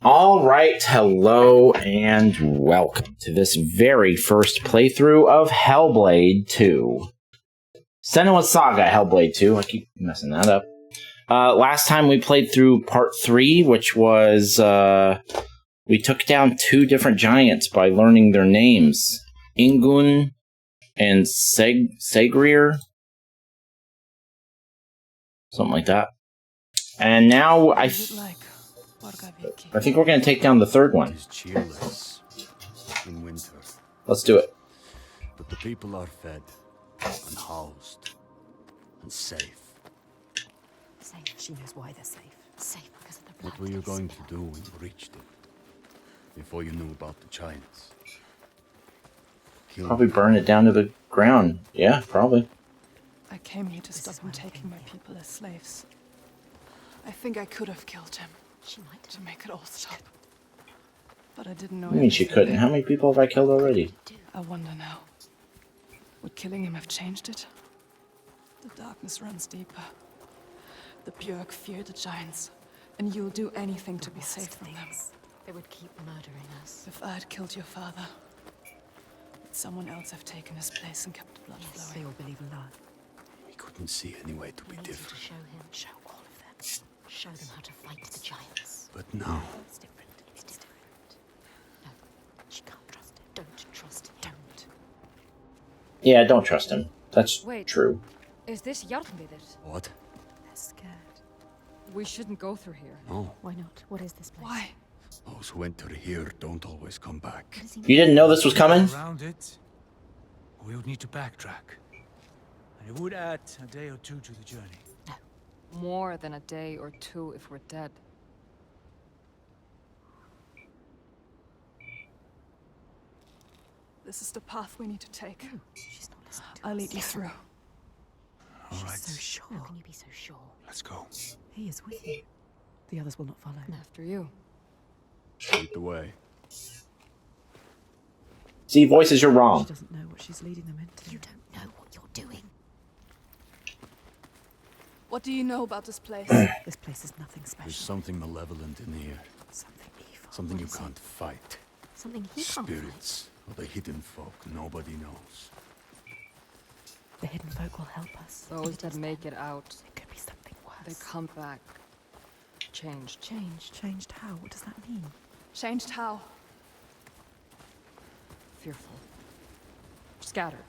All right, hello and welcome to this very first playthrough of Hellblade 2. Senua Saga Hellblade 2. I keep messing that up. Last time we played through part 3, which was, we took down 2 different giants by learning their names. Ingun and Segrir. Something like that. And now I think we're going to take down the third one. It is cheerless in winter. Let's do it. But the people are fed and housed and safe. Safe. She knows why they're safe. Safe because of the blood. What were you going to do when you reached it? Before you knew about the giants? Kill Probably burn it down to the ground. Yeah, probably. I came here to stop him taking my people as slaves. I think I could have killed him. She might to make it all stop. But I didn't know. I mean, she couldn't. How many people have I killed already? I wonder now. Would killing him have changed it? The darkness runs deeper. The Björk fear the giants, and you'll do anything to be safe from them. They would keep murdering us. If I had killed your father, would someone else have taken his place and kept the blood flowing? They all believe in love. We couldn't see any way to be different. To show him, show all of them. Show them how to fight the giants. But now... It's different. It's different. No, she can't trust him. Don't trust him. Don't. Yeah, don't trust him. That's Wait. true. Is this Hellblade? What? They're scared. We shouldn't go through here. No. Why not? What is this place? Why? Those who enter here don't always come back. You didn't know this was coming? Around it, we would need to backtrack. And it would add a day or 2 to the journey. More than a day or 2 if we're dead. This is the path we need to take. She's not listening to I'll us. lead you through. All She's right, so sure. How can you be so sure? let's go. He is with you. The others will not follow. After you. Lead the way. See, voices, you're wrong. She doesn't know what she's leading them into. You don't know what you're doing. What do you know about this place? This place is nothing special. There's something malevolent in here. Something evil. Something you What is can't fight. Something he can't fight. Spirits or the hidden folk nobody knows. it? The hidden folk will help us. Those that make it out, It could be something worse. they come back. Changed. Changed how? What does that mean? Changed how? Fearful. Scattered.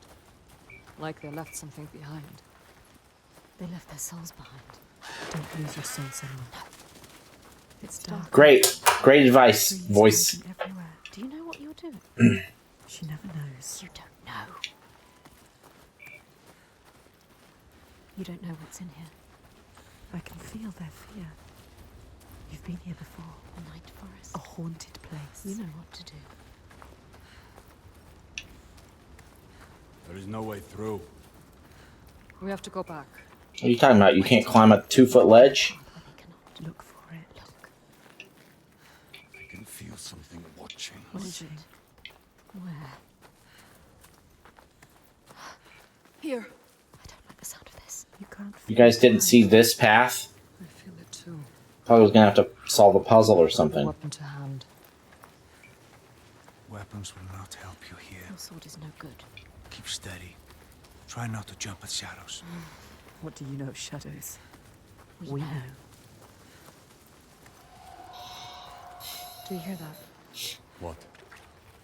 Like they left something behind. They left their souls behind. Don't lose your soul, Senua. It's dark. Great. Great advice, Trees voice. moving everywhere. Do you know what you're doing? She never knows. You don't know. You don't know what's in here. I can feel their fear. You've been here before. A night forest. A haunted place. You know what to do. There is no way through. We have to go back. What are you talking about? You can't climb a 2-foot ledge? Where they cannot Look for it. look. I can feel something watching. What is it? Where? Here. I don't like the sound of this. You can't. You guys didn't see this path? I feel it too. Thought I was gonna have to solve a puzzle or something. Weapon to hand. Weapons will not help you here. Your sword is no good. Keep steady. Try not to jump at shadows. What do you know of shadows? We know. Do you hear that? What?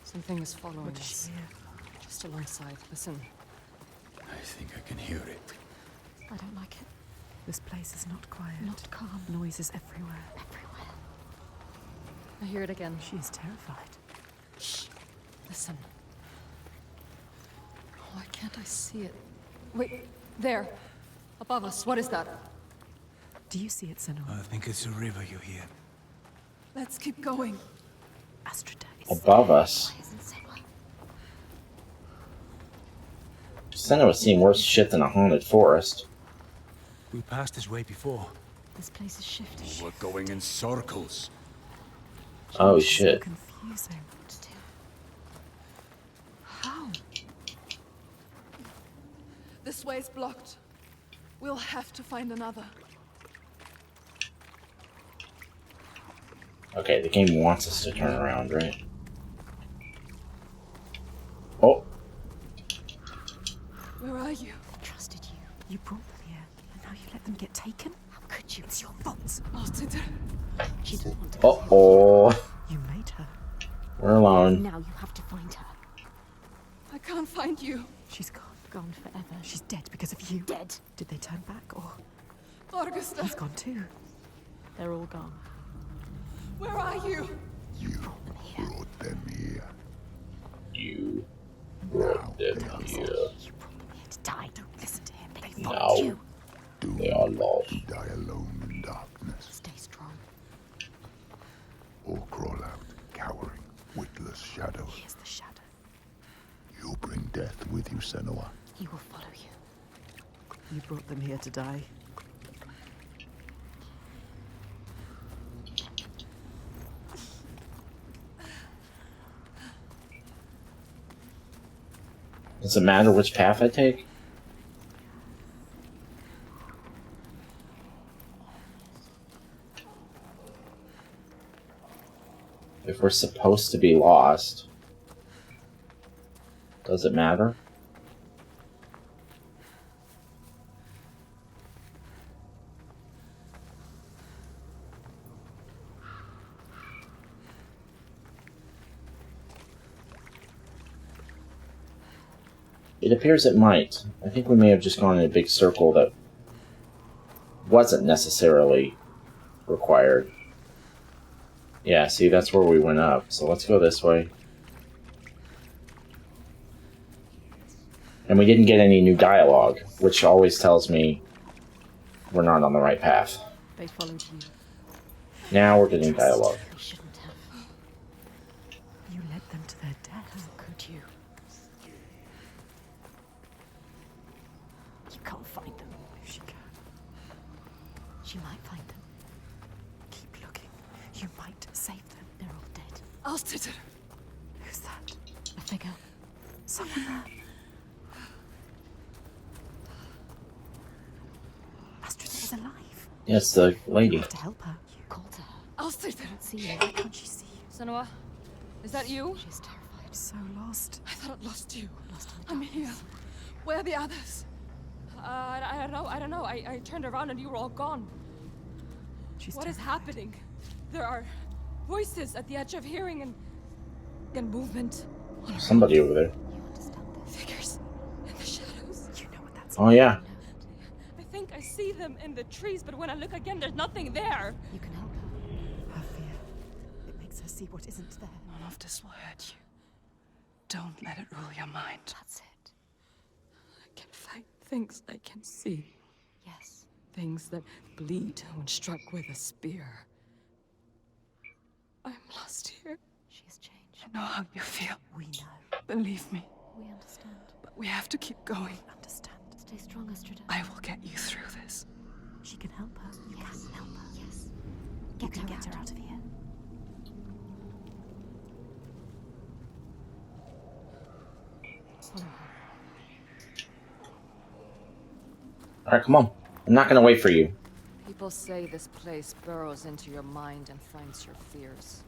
Something is following What does us. she hear? Just alongside. Listen. I think I can hear it. I don't like it. This place is not quiet. Not calm. Noises everywhere. Everywhere. I hear it again. She is terrified. Listen. Why can't I see it? Wait, there. Above us. What is that? Do you see it, Senua? I think it's a river you hear. Let's keep going. Astrida is Above us. Why isn't Senua? Senua's seen worse shit than a haunted forest. We passed this way before. This place is shifting. We're going in circles. Oh so shit. confusing. What to do? How? This way's blocked. We'll have to find another. Okay, the game wants us to turn around, right? Oh, Where are you? I trusted you. You brought them here, and now you let them get taken? How could you? It's your fault. Alstetter. She didn't want to. oh, You made her. we're alone. Now you have to find her. I can't find you. She's gone. Gone forever. She's dead because of you. Dead. Did they turn back, or Augusta, he's gone too? They're all gone. where are you? You brought them here. Brought them here. You brought them here. You brought them here to die. Don't listen to him. They followed Now you. they are lost. To die alone in darkness, Stay strong. or crawl out, cowering, witless shadows. He is the shadow. You bring death with you, Senua. He will follow you. You brought them here to die. Does it matter which path I take? If we're supposed to be lost, does it matter? It appears it might. I think we may have just gone in a big circle that wasn't necessarily required. Yeah, see, that's where we went up. So let's go this way. And we didn't get any new dialogue, which always tells me we're not on the right path. They followed you. Now we're getting dialogue. We shouldn't have. You led them to their death. How could you? You can't find them. She can. She might find them. Keep looking. You might save them. They're all dead. Alstetter. Who's that? A figure. Someone there. Astrid is alive. Yes, the lady. You have to help her. You called to her. Alstetter. See you. Why can't she see you? Senua, is that you? She's terrified. So lost. I thought I'd lost you. Lost in the I'm darkness. here. Where are the others? I don't know. I turned around and you were all gone. She's What is terrified. happening? There are voices at the edge of hearing and movement. Somebody over there. You understand this? Figures in the shadows. You know what that's Oh, yeah. I think I see them in the trees, but when I look again, there's nothing there. You can help her. Her fear. It makes her see what isn't there. None of this will hurt you. Don't let it rule your mind. That's it. I can fight things I can see. Yes. Things that bleed when struck with a spear. I'm lost here. She has changed. I know how you feel. We know. Believe me. We understand. But we have to keep going. Understand. Stay strong, Astrid. I will get you through this. She can help her. You Yes. can help her. Yes. You can get her out of here. Follow her. Alright, come on. I'm not gonna wait for you. People say this place burrows into your mind and finds your fears,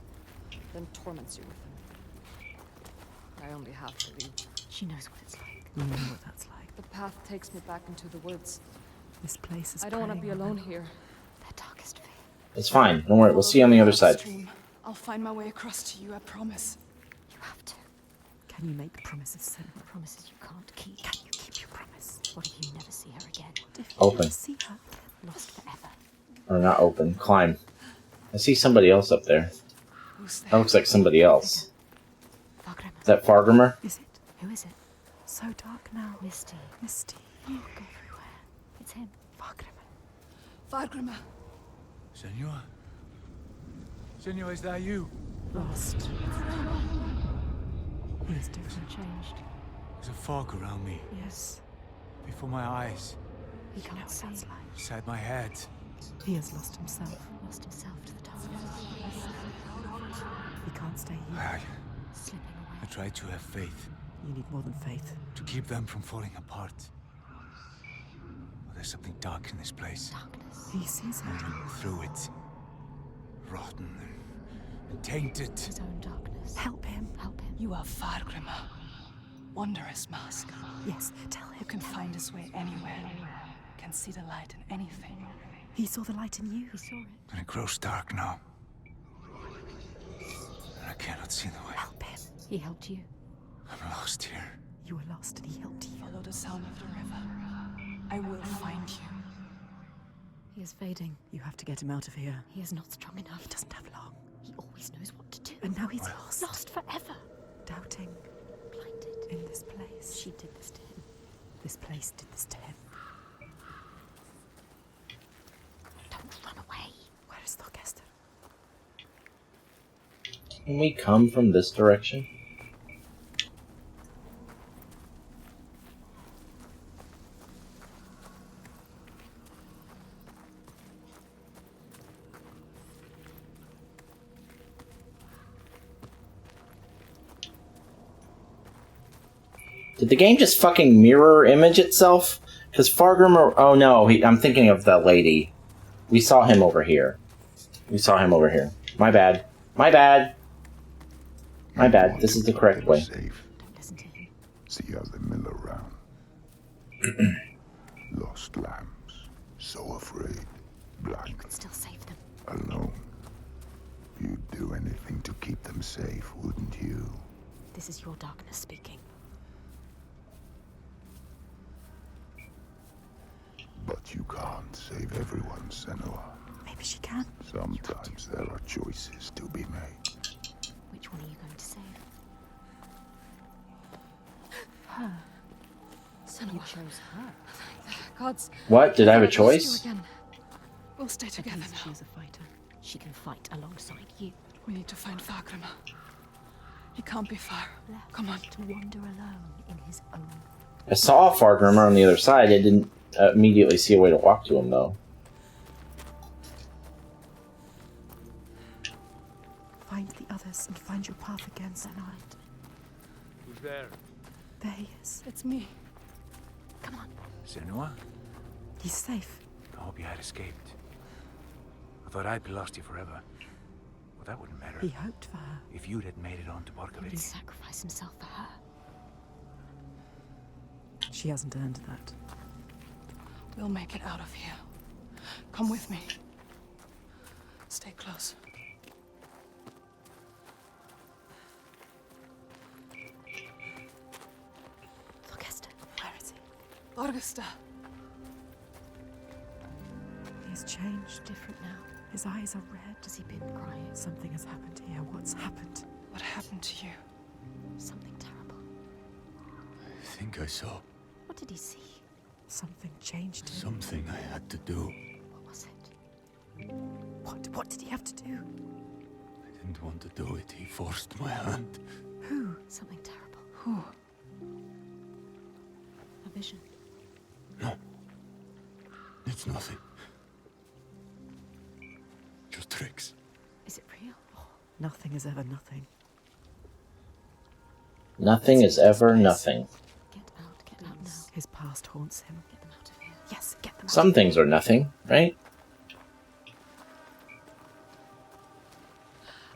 then torments you with them. I only half believe. She knows what it's like. You know what that's like. The path takes me back into the woods. This place is I don't want to be preying on alone them. here. Their darkest fear. It's fine. Don't worry. We'll see you on the other side. Upstream. I'll find my way across to you, I promise. You have to. Can you make promises, Senua? Promises you can't keep. Can you keep your promise? What if you never see her again? What if you Open. never see her again? Lost forever. Or not open. Climb. I see somebody else up there. Who's That there? looks like somebody else. Fargrimmer. Is that Fargrimmer? Is it Who is it? so dark now? Misty. Misty. Fog everywhere. It's him. Fargrimmer. Fargrimmer. Senua? Senua, is that you? Lost. He is different. Changed. There's a fog around me, Yes. before my eyes, He You know can't what see. that's like. inside my head. He has lost himself. Lost himself to the darkness. He can't stay here. I Slipping away. tried to have faith, You need more than faith. to keep them from falling apart. But there's something dark in this place. Darkness. He sees it. And through it, rotten and Tainted. His own darkness. Help him. Help him. You are Fargrimr, wondrous mask. Yes, tell him. Who can find his way anywhere, can see the light in anything. He saw the light in you. He saw it. And it grows dark now. And I cannot see the way. Help him. He helped you. I'm lost here. You were lost and he helped you. Follow the sound of the river. I will find you. He is fading. You have to get him out of here. He is not strong enough. He doesn't have long. He always knows what to do. And now he's lost. Lost forever. Doubting Blinded. in this place. She did this to him. This place did this to him. Don't run away. Where is Thorgester? Can we come from this direction? Did the game just fucking mirror image itself? Because Fargrimr... Oh no, I'm thinking of the lady. We saw him over here. We saw him over here. My bad. My bad. My bad. This is the correct way. Safe. Don't listen to him. See how they mill around. Lost lambs. So afraid. You Blind. could still save them. Alone. You'd do anything to keep them safe, wouldn't you? This is your darkness speaking. But you can't save everyone, Senua. Maybe she can. Sometimes there are choices to be made. Which one are you going to save? Her. You chose her. Gods. What? Did I have a I've lost you choice? again. We'll stay together At least now. she is a fighter. She can fight alongside you. We need to find Fargrimr. He can't be far. Left Come on. to wander alone in his own. I saw Fargrimr on the other side. I didn't immediately see a way to walk to him, though. Find the others and find your path again, Senua. Who's there? There he is. It's me. Come on. Senua? He's safe. I hope you had escaped. I thought I'd be lost here forever. Well, that wouldn't matter. He hoped for her. If you'd had made it on to He Barkovitz. sacrificed himself for her. She hasn't earned that. We'll make it out of here. Come with me. Stay close. Thorgester, where is he? Thorgester. He's changed. Different now. His eyes are red. Has he been crying? Something has happened here. What's happened? What happened to you? Something terrible. I think I saw What did he see? Something changed him. something I had to do. What was it? What did he have to do? I didn't want to do it. He forced my hand. Who? Something terrible. Who? A vision. No. It's nothing. Just tricks. Is it real? Nothing is ever nothing. Nothing is ever nothing. Get out now. His past haunts him. Get them out of here. Yes, get them out. Some things are nothing, right?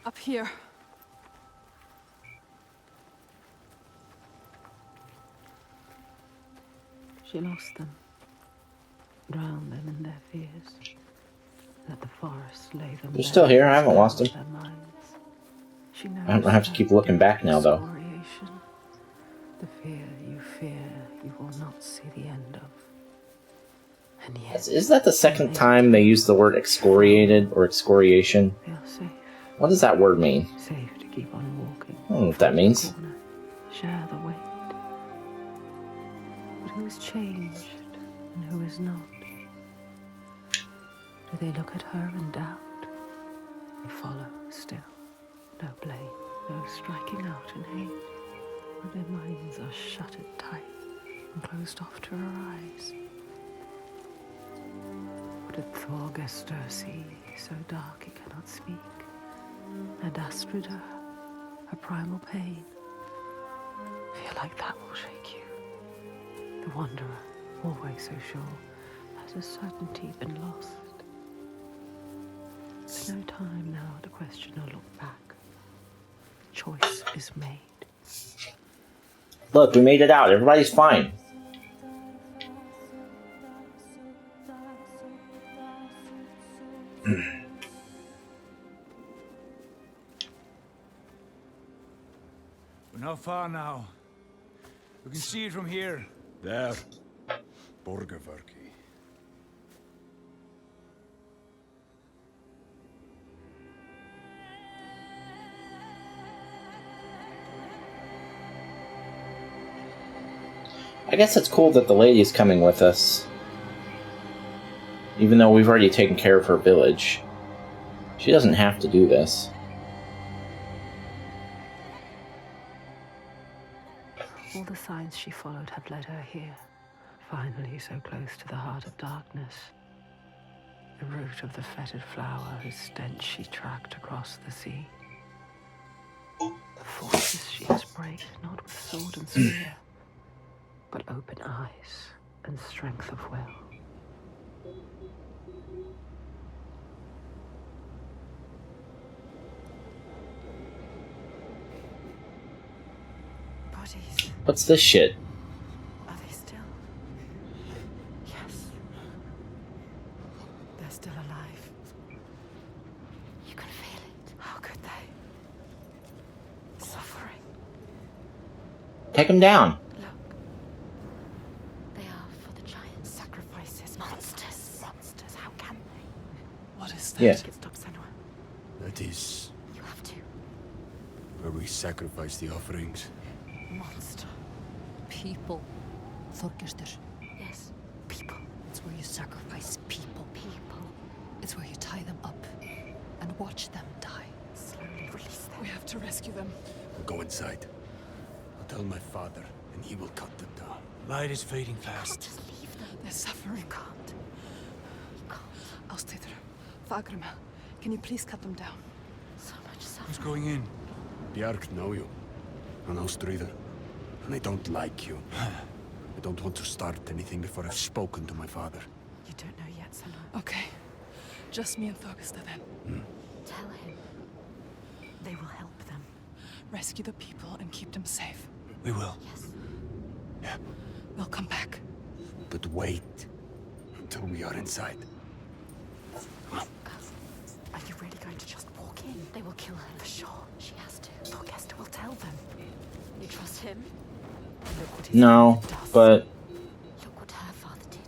Up here. She lost them, drowned them in their fears. Let the forest lay them. They're still here. I haven't lost them. Their minds. She knows I don't have to keep looking back now, though. excoriation. The fear, you will not see the end of. And yet, Is that the second time they use the word excoriated or excoriation? feel safe, What does that word mean? safe to keep on walking. I don't know what that means. Corner, share the weight. But who is changed and who is not? Do they look at her in doubt? They follow still. No blame, no striking out in hate. But their minds are shuttered tight and closed off to her eyes. What did Thorgester see so dark he cannot speak? And Astrida, her primal pain. Feel like that will shake you. The wanderer, always so sure, has his certainty been lost? There's no time now to question or look back. choice is made. Look, we made it out. Everybody's fine. We're not far now. We can see it from here. There. Borgarverki. I guess it's cool that the lady's coming with us. Even though we've already taken care of her village. She doesn't have to do this. All the signs she followed have led her here. Finally so close to the heart of darkness. The root of the fetid flower whose stench she tracked across the sea. The forces she has braved, not with sword and spear, but open eyes and strength of will. Bodies. What's this shit? Are they still? Yes. They're still alive. You can feel it. How could they? Suffering. Take him down. Look. They are for the giants. Sacrifices. Monsters. Monsters. How can they? What is that? Yeah. Stop, Senua. That is You have to. where we sacrifice the offerings. Monster. People. Þorgestur. Yes. People. It's where you sacrifice people. People. It's where you tie them up and watch them die. Slowly release them. We have to rescue them. We'll go inside. I'll tell my father, and he will cut them down. Light is fading fast. Just leave them. They're suffering. You can't. You can't. I'll stay there. Fagrima, can you please cut them down? So much Who's suffering. going in? Bjark know you. And Ástríðar. And I don't like you. I don't want to start anything before I've spoken to my father. You don't know yet, Senua. Okay. Just me and Thorgesta then. Tell him. They will help them. Rescue the people and keep them safe. We will. Yes. We'll come back. But wait until we are inside. Are you really going to just walk in? They will kill her. For sure. She has to. Thorgesta will tell them. You trust him? Look what his No, father does. but Look what her father did.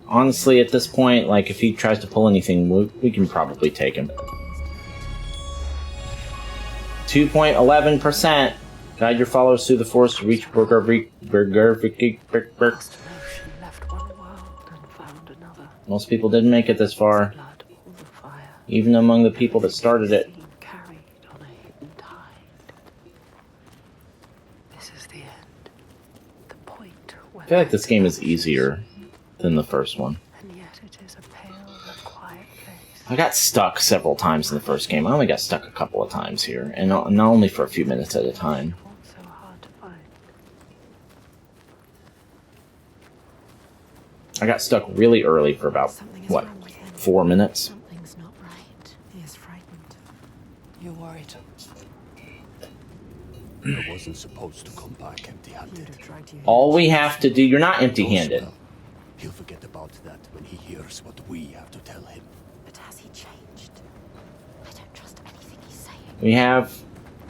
honestly, at this point, like, if he tries to pull anything, we can probably take him. 2.11%. Guide your followers through the forest to reach Lost an ocean, left one world and found another. Most people didn't make it this far, Blood, all the fire. even among the people that started it. Seen carried on a hidden tide. This is the end. The point where I feel like this game is easier than the first one. and yet it is a pale and quiet place. I got stuck several times in the first game. I only got stuck a couple of times here, and not only for a few minutes at a time. So hard to find. I got stuck really early for about, Something is what, wrong with him. 4 minutes? Something's not right. He is frightened. You're worried. I wasn't supposed to come back He would empty-handed. have dragged you here. All we have to do, you're not empty-handed. Well, he'll forget about that when he hears what we have to tell him. But has he changed? I don't trust anything he's saying. We have,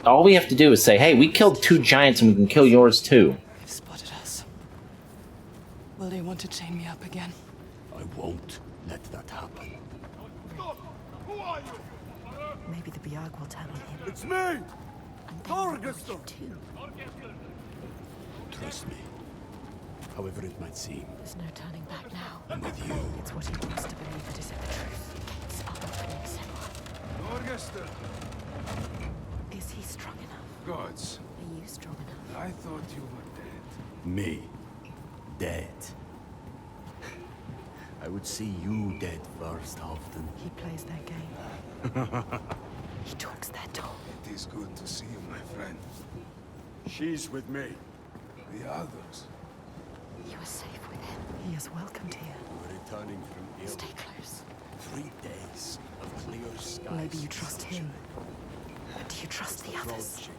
all we have to do is say, hey, we killed 2 giants and we can kill yours too. They've spotted us. Will they want to chain me up again? I won't let that happen. Maybe the Biag will tell him. It's me! And then we'll know you too. Trust me. However it might seem, There's no turning back now. I'm with you. It's what he wants to believe that is it the truth. Gates are opening, Senua. Is he strong enough? Gods, Are you strong enough? I thought you were dead. Me. Dead. I would see you dead first, often. He plays their game. He talks their talk. It is good to see you, my friend. She's with me. The others. You are safe with him. He is welcomed here. We're returning from ill. Stay close. 3 days of clear skies. Maybe you trust him. But do you trust the others? Approaching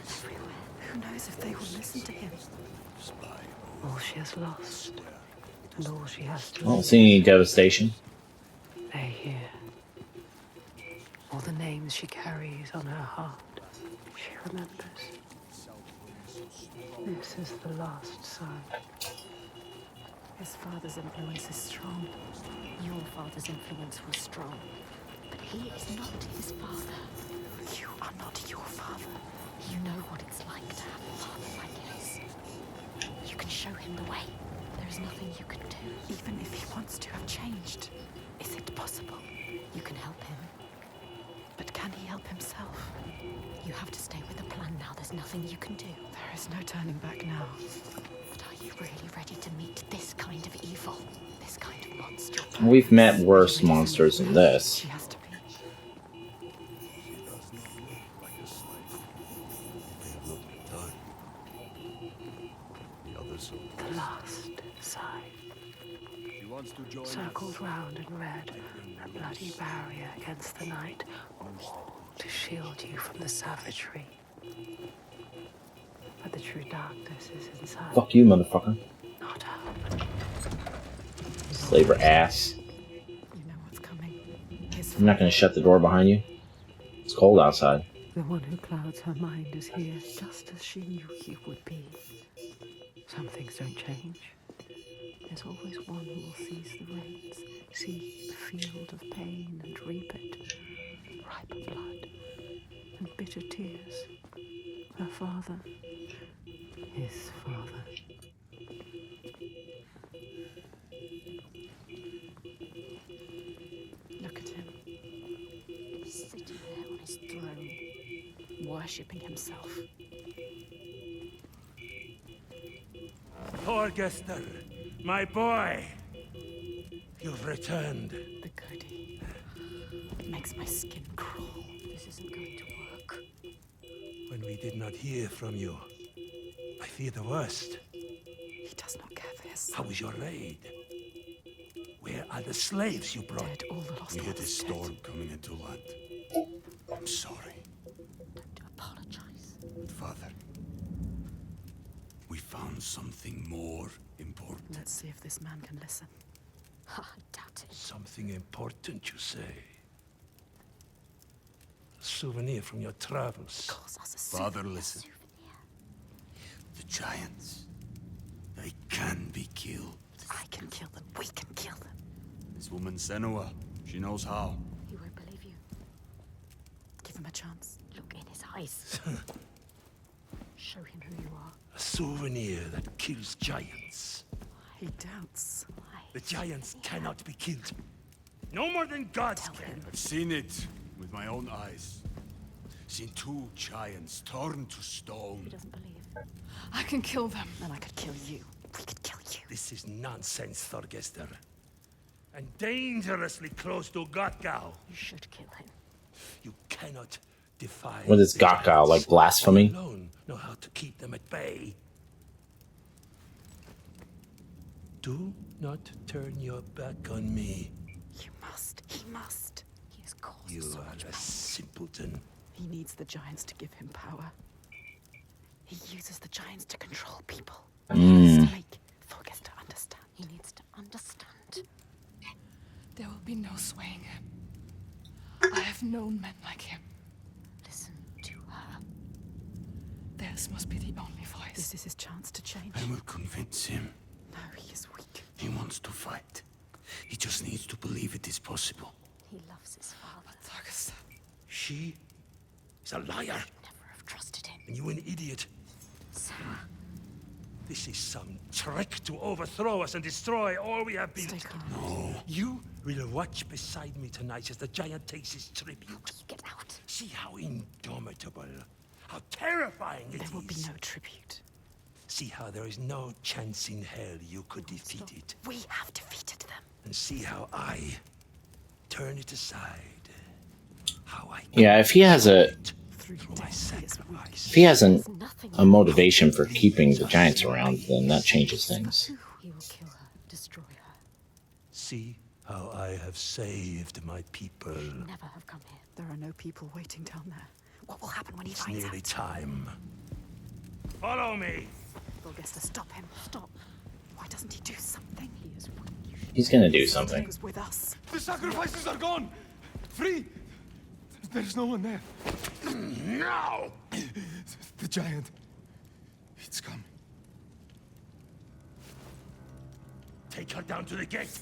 destruction everywhere. Who knows if they will listen to him? All she has lost, and all she has to I don't lose. see any devastation. They hear. All the names she carries on her heart, she remembers. This is the last son. His father's influence is strong. Your father's influence was strong. But he is not his father. You are not your father. You know what it's like to have a father like his. You can show him the way. There is nothing you can do. Even if he wants to have changed, is it possible? You can help him. But can he help himself? You have to stay with the plan now. There's nothing you can do. There is no turning back now. But are you really ready to meet this kind of evil? This kind of monster? We've met worse monsters than this. She has to be. The last sign. Circled round in red, a bloody barrier against the night, all to shield you from the savagery. But the true darkness is inside. Fuck you, motherfucker. Not out. Slaver ass. You know what's coming. I'm not gonna shut the door behind you. It's cold outside. The one who clouds her mind is here, just as she knew he would be. Some things don't change. There's always one who will seize the reins, see the field of pain and reap it. Ripe blood and bitter tears. Her father, his father. Look at him. Sitting there on his throne, worshipping himself. Thorgester, my boy! You've returned. The goody. Makes my skin crawl. This isn't going to work. When we did not hear from you, I fear the worst. He does not care for his How was your raid? Where are the slaves you brought? dead. All the lost We hear ones this dead. storm coming into land. I'm sorry. Don't apologize. But Father, we found something more important. Let's see if this man can listen. I doubt it. Something important, you say? A souvenir from your travels. Calls us a Father, souvenir. listen. The giants, they can be killed. I can kill them. We can kill them. This woman Senua, she knows how. He won't believe you. Give him a chance. Look in his eyes. Show him who you are. A souvenir that kills giants. He doubts. Why? The giants cannot be killed. No more than gods can. I've seen it with my own eyes. Seen two giants torn to stone. He doesn't believe. I can kill them. And I could kill you. We could kill you. This is nonsense, Thorgester. And dangerously close to Gotgau. You should kill him. You cannot defy. What is the Gotgau, giants. like blasphemy? You alone know how to keep them at bay. Do not turn your back on me. You must. He must. He has caused You so are much a pain. simpleton. He needs the giants to give him power. He uses the giants to control people. He has to make Thorgest to understand. He needs to understand. There will be no swaying him. I have known men like him. Listen to her. Theirs must be the only voice. This is his chance to change. I will convince him. No, he is weak. He wants to fight. He just needs to believe it is possible. He loves his father. Thorgest, She is a liar, Never have trusted him. and you an idiot. Sarah, This is some trick to overthrow us and destroy all we have stay built. calm. No. You will watch beside me tonight as the giant takes his tribute. You get out. See how indomitable, how terrifying it is. There will be no tribute. See how there is no chance in hell you could defeat it. We have defeated them. And see how I turn it aside. How I Yeah, if he has a through my sacrifice. if he has There's nothing a motivation for keeping the giants around, then that changes things. He will kill her, destroy her. See how I have saved my people. Never have come here. There are no people waiting down there. What will happen when he It's finds nearly out? time. Follow me. Augusta, stop him. Stop. Why doesn't he do something? He is weak. He's gonna do He something. was with us. The sacrifices are gone. Free. There's no one there. Now. The giant. It's come. Take her down to the gate.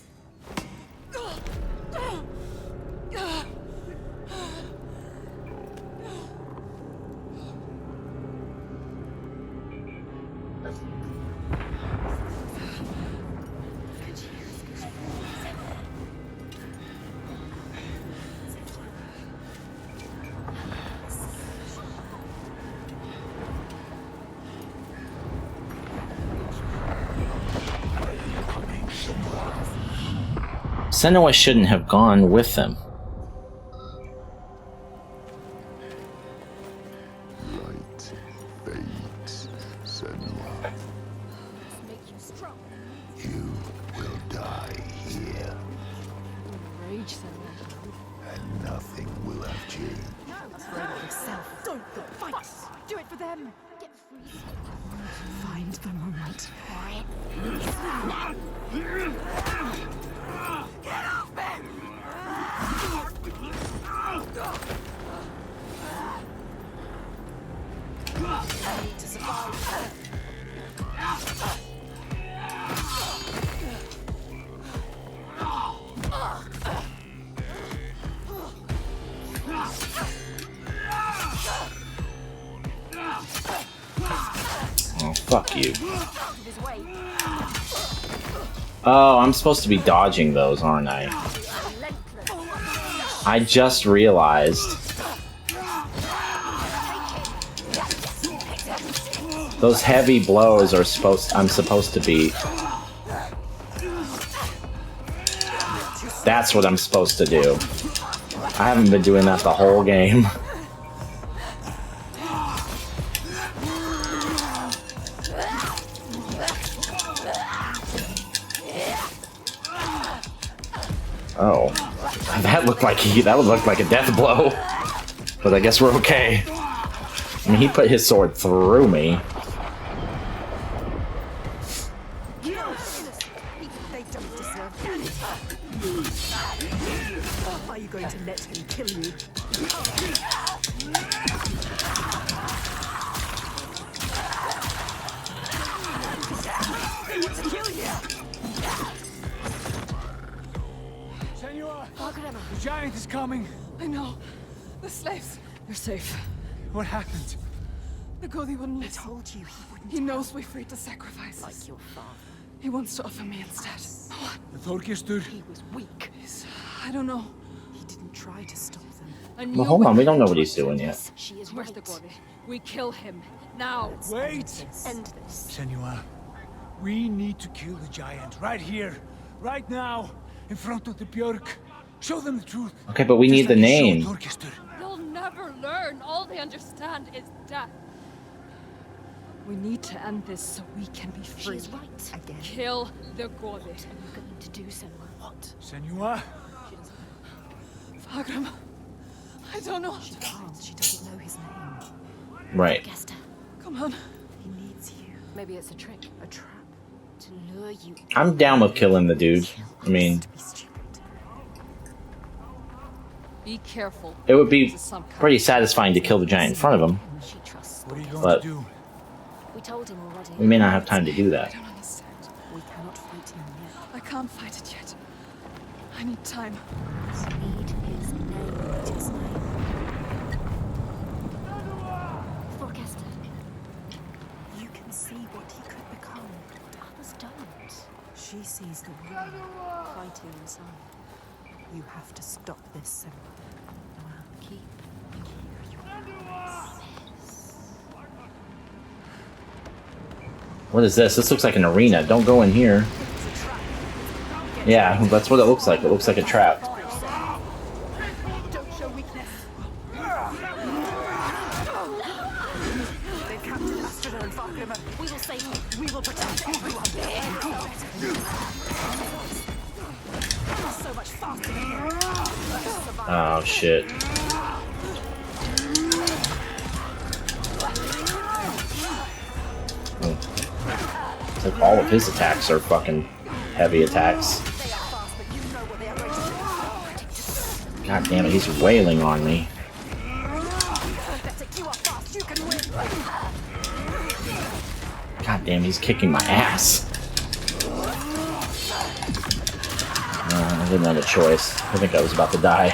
Senua shouldn't have gone with them. Light fades, Senua. Make you strong. You will die here, Rage, Senua. and nothing will have changed. Afraid of yourself. Don't fight. Do it for them. Get free. Find the moment. I need to survive. Oh, fuck you. Oh, I'm supposed to be dodging those, aren't I? I just realized. Those heavy blows are I'm supposed to be. That's what I'm supposed to do. I haven't been doing that the whole game. Oh, that looked like a death blow, but I guess we're okay. I mean, he put his sword through me. They don't deserve that. Are you going to let him kill you? Senua, the giant is coming. I know. The slaves, they're safe. What happened? The Godi wouldn't I listen. told you he wouldn't. He knows we freed the sacrifices. Like your father. He wants to offer me instead. What? The Þorgestur. He was weak. I don't know. He didn't try to stop them. I Well, knew hold on, we we don't know what he's doing yet. She is Where's right. the Godi? We kill him. Now. Wait! End this. Senua, we need to kill the giant right here, right now, in front of the Björk. Show them the truth. Okay, but we Just need the like you name. showed Þorgestur. They'll never learn. All they understand is death. We need to end this so we can be free. She's right. Again. Kill the Godi. What are you going to do, Senua? What? Senua, Fagram. I don't know. She can't. She doesn't know his name. Right. Augusta, Come on. he needs you. Maybe it's a trick. A trap. To lure you. I'm down with killing the dude. I mean, To be stupid. Be careful. it would be This is some kind pretty satisfying to kill the giant in front of him, She trusts. what are you going But- to do? We told him already. we may not have time to do I that. don't understand. We cannot fight him yet. I can't fight it yet. I need time. Need his name. Write his name. Augusta, you can see what he could become. Others don't. She sees the world fighting inside. You have to stop this, Senua. Keep your promise. What is this? This looks like an arena. Don't go in here. Yeah, that's what it looks like. It looks like a trap. Don't show weakness. They've captured Astrida and Fargrimmer. We will save you. We will protect everyone. So much faster than you. Oh shit. Like all of his attacks are fucking heavy attacks. God damn it, he's wailing on me. God damn, he's kicking my ass. I didn't have a choice. I think I was about to die.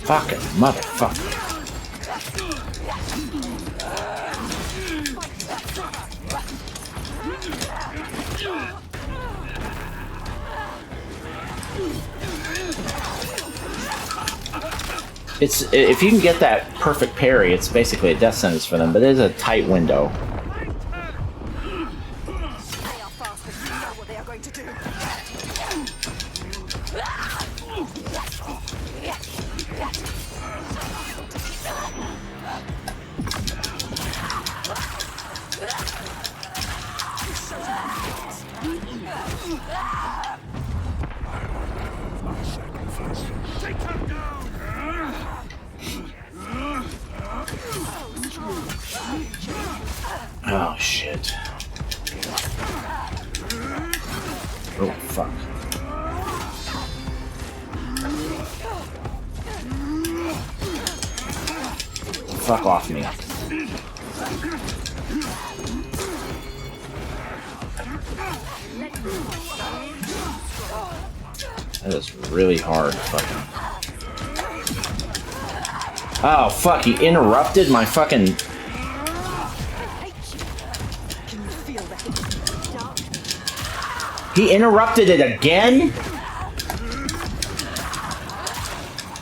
Fucking motherfucker. It's, if you can get that perfect parry, it's basically a death sentence for them, but it is a tight window. Oh, shit. Oh, fuck. Fuck off me. That is really hard, fucking. Oh, fuck, he interrupted my fucking... He interrupted it again?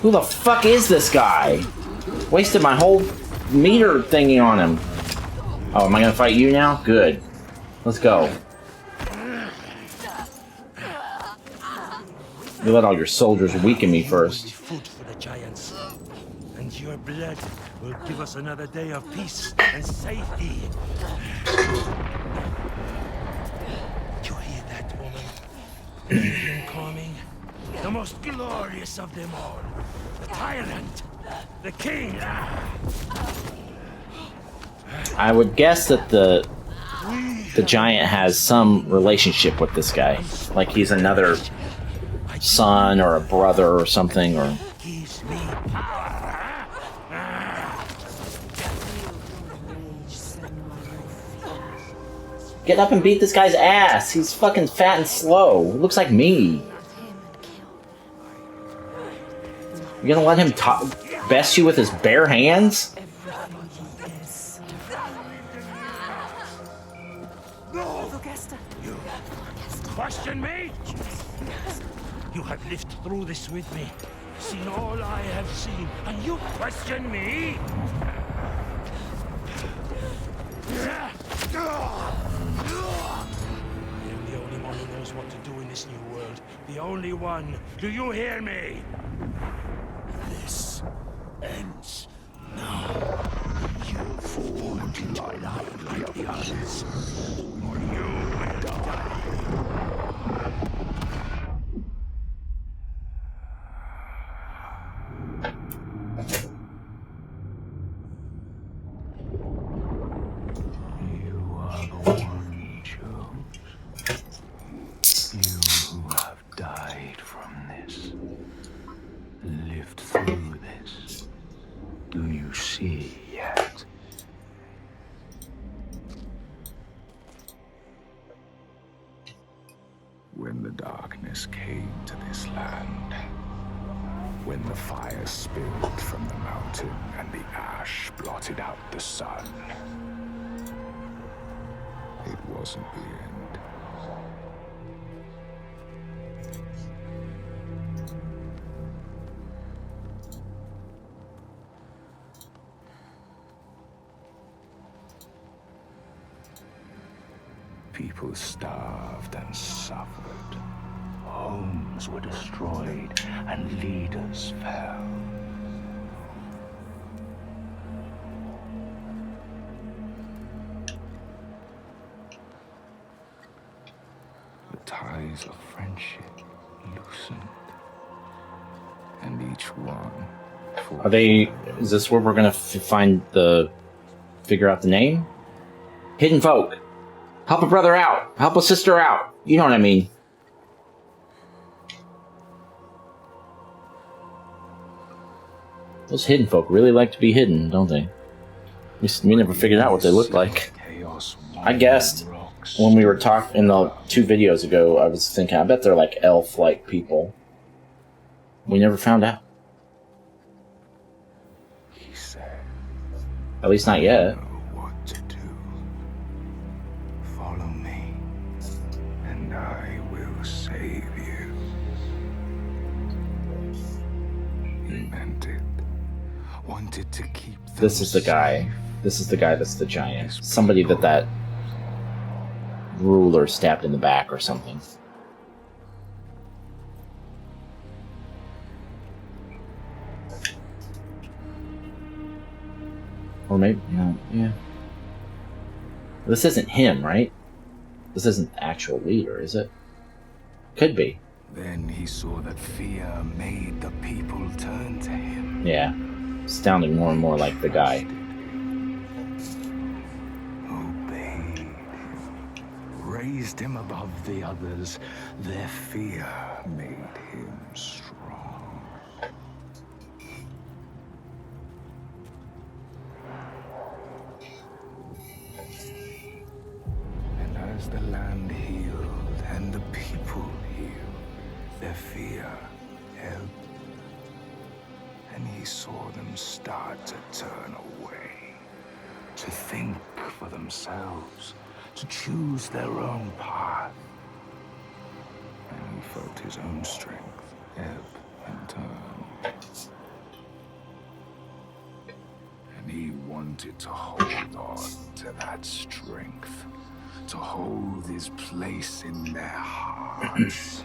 Who the fuck is this guy? Wasted my whole meter thingy on him. Oh, am I gonna fight you now? Good. Let's go. You let all your soldiers weaken me first. Food for the giants, and your blood will give us another day of peace and safety. You hear that, woman? The coming, the most glorious of them all, the tyrant, the king. I would guess that the giant has some relationship with this guy, like he's another son or a brother or something, or get up and beat this guy's ass. He's fucking fat and slow. Looks like me. You gonna let him best you with his bare hands? You question me? You have lived through this with me, seen all I have seen, and you question me? I am the only one who knows what to do in this new world. The only one. Do you hear me? This ends now. You fall into my life like the others, or you will die. see yet. When the darkness came to this land, when the fire spilled from the mountain and the ash blotted out the sun, it wasn't the end. People starved and suffered. Homes were destroyed and leaders fell. The ties of friendship loosened, and each one Are they? Is this where we're gonna figure out the name? Hidden folk. Help a brother out. Help a sister out. You know what I mean. Those hidden folk really like to be hidden, don't they? We never figured out what they looked like. I guessed when we were talking in the 2 videos ago, I was thinking, I bet they're like elf-like people. We never found out. He said, At least not yet. know what to do. Follow me, and I will save you. He meant it. Wanted to keep them This is the guy. safe. This is the guy that's the giant. Somebody that ruler stabbed in the back or something. Or maybe, no, yeah. This isn't him, right? This isn't the actual leader, is it? Could be. Then he saw that fear made the people turn to him. Yeah. Sounding more and more like the guy. Obeyed him. Raised him above the others. Their fear made him strong. And as the land healed and the people healed, their fear helped. And he saw them start to turn away, to think for themselves, to choose their own path. And he felt his own strength ebb and turn. And he wanted to hold on to that strength, to hold his place in their hearts,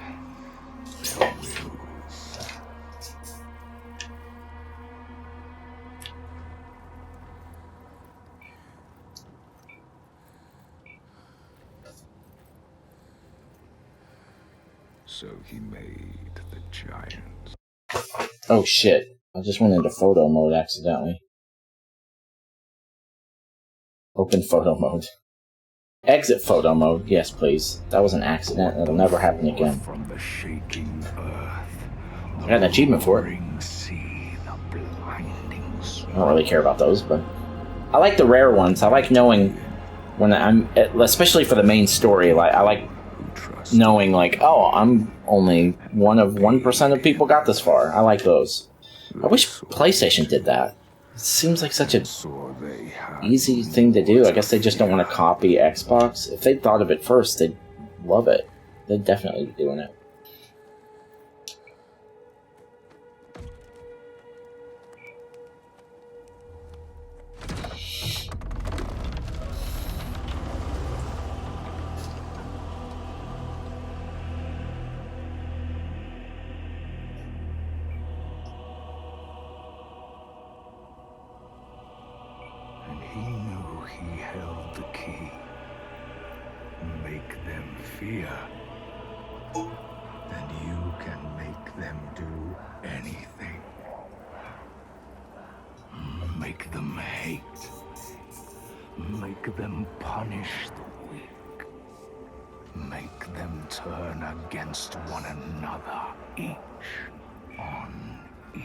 their wills. So he made the giant. Oh shit. I just went into photo mode accidentally. Open photo mode. Exit photo mode. Yes, please. That was an accident. That'll never happen again. From the shaking earth, I got an achievement for it. roaring sea, the blinding I don't really care about those, but I like the rare ones. I like knowing when I'm, especially for the main story. Like I like knowing, like, oh, I'm only one of 1% of people got this far. I like those. I wish PlayStation did that. It seems like such a easy thing to do. I guess they just don't want to copy Xbox. If they thought of it first, they'd love it. They'd definitely be doing it. And he knew he held the key. Make them fear. And you can make them do anything. Make them hate. Make them punish the weak. Make them turn against one another, each on each.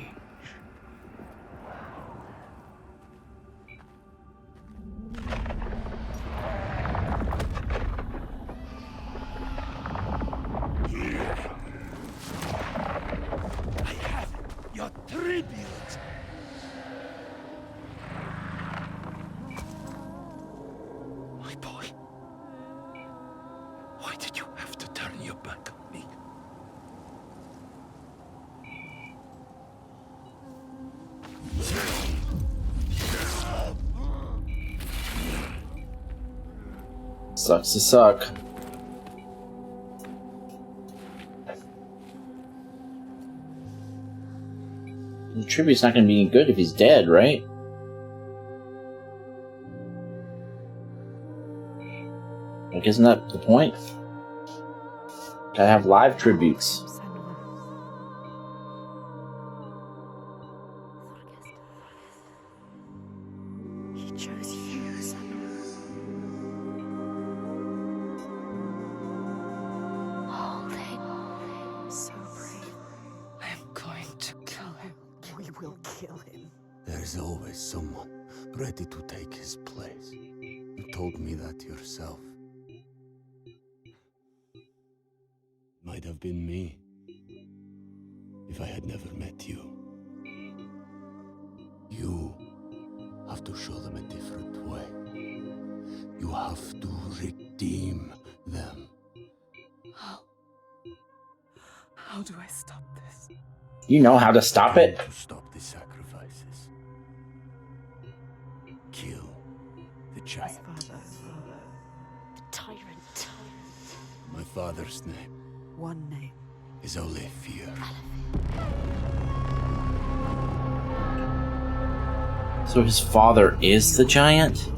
Sucks to suck. The tribute's not gonna be any good if he's dead, right? Like, isn't that the point? Gotta have live tributes. He chose you, Senua. Hold it. So brave. I'm going to kill him. We will kill him. There's always someone ready to take his place. You told me that yourself. Might have been me, if I had never met you. You have to show them a different way. You have to redeem them. How do I stop this? You know how to stop it? To stop the sacrifices. Kill the giant. The tyrant. My father's name One name. is only fear. So his father is the giant?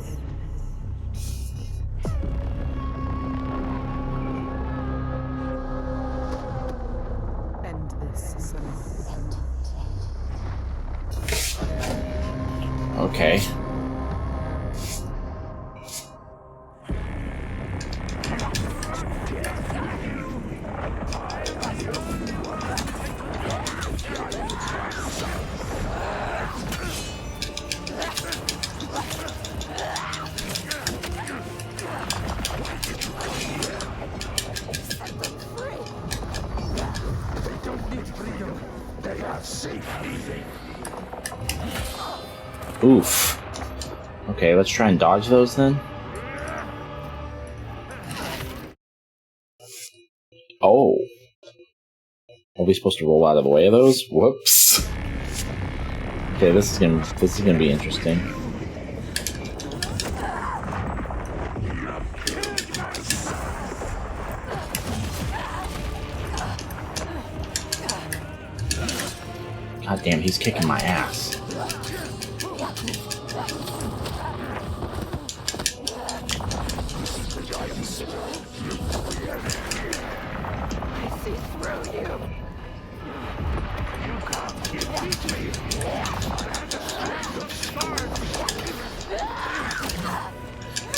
End this, Senua. Okay. Oof. Okay, let's try and dodge those then. Oh. Are we supposed to roll out of the way of those? Whoops. Okay, this is gonna be interesting. God damn, he's kicking my ass.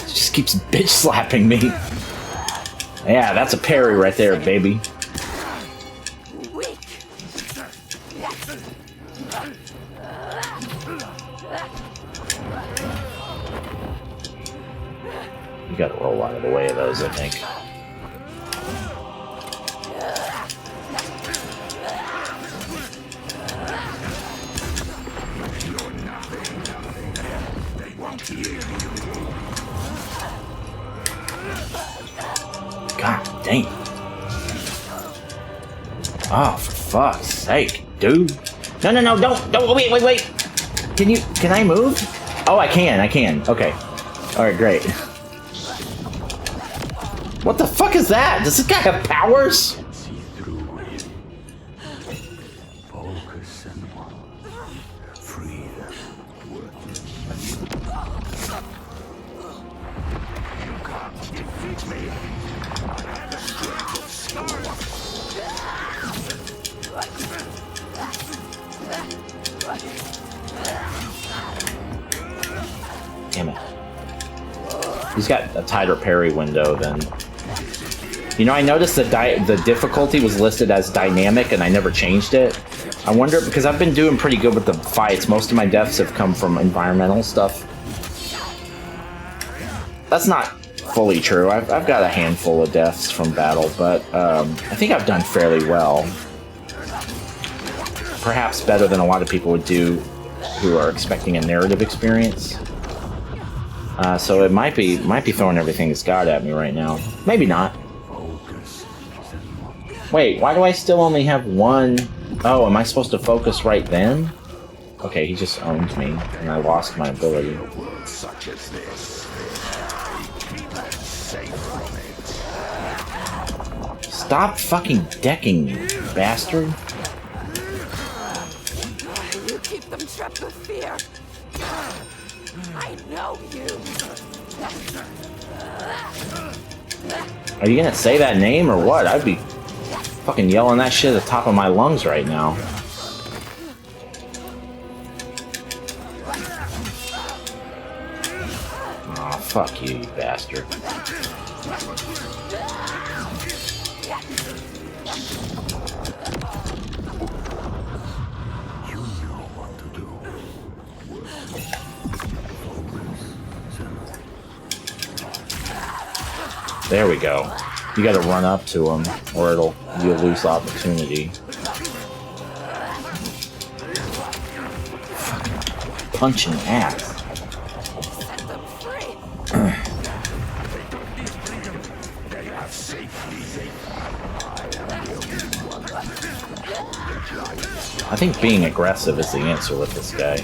Just keeps bitch slapping me. Yeah, that's a parry right there, baby. You gotta roll out of the way of those, I think. God dang. Oh, for fuck's sake, dude. No, don't, wait. Can I move? Oh, I can. Okay. Alright, great. What the fuck is that? Does this guy have powers? See through him. Focus, Senua. Free them. You can't defeat me. I have the strength of stars. Damn it. He's got a tighter parry window than... You know, I noticed the difficulty was listed as dynamic and I never changed it. I wonder, because I've been doing pretty good with the fights. Most of my deaths have come from environmental stuff. That's not fully true. I've got a handful of deaths from battle, but I think I've done fairly well. Perhaps better than a lot of people would do who are expecting a narrative experience. So it might be throwing everything it's got at me right now. Maybe not. Wait, why do I still only have one? Oh, am I supposed to focus right then? Okay, he just owned me, and I lost my ability. such as this. Keep us safe from it. Stop fucking decking me, bastard. You keep them trapped with fear. I know you. Are you gonna say that name or what? I'd be fucking yelling that shit at the top of my lungs right now. Aw, fuck you, you bastard. There we go. You gotta run up to him, or it'll be a loose opportunity. Punching ass. I think being aggressive is the answer with this guy.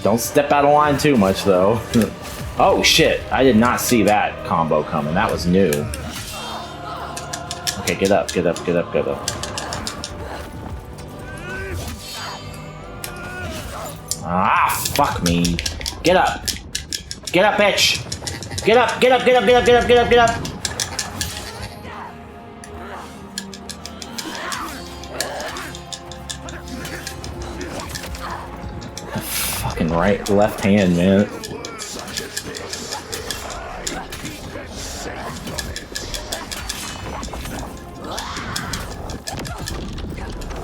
Don't step out of line too much, though. Oh shit, I did not see that combo coming. That was new. Okay, get up, get up, get up, get up. Ah, fuck me. Get up. Get up, bitch. Get up, get up, get up, get up, get up, get up, get up. Fucking right, left hand, man.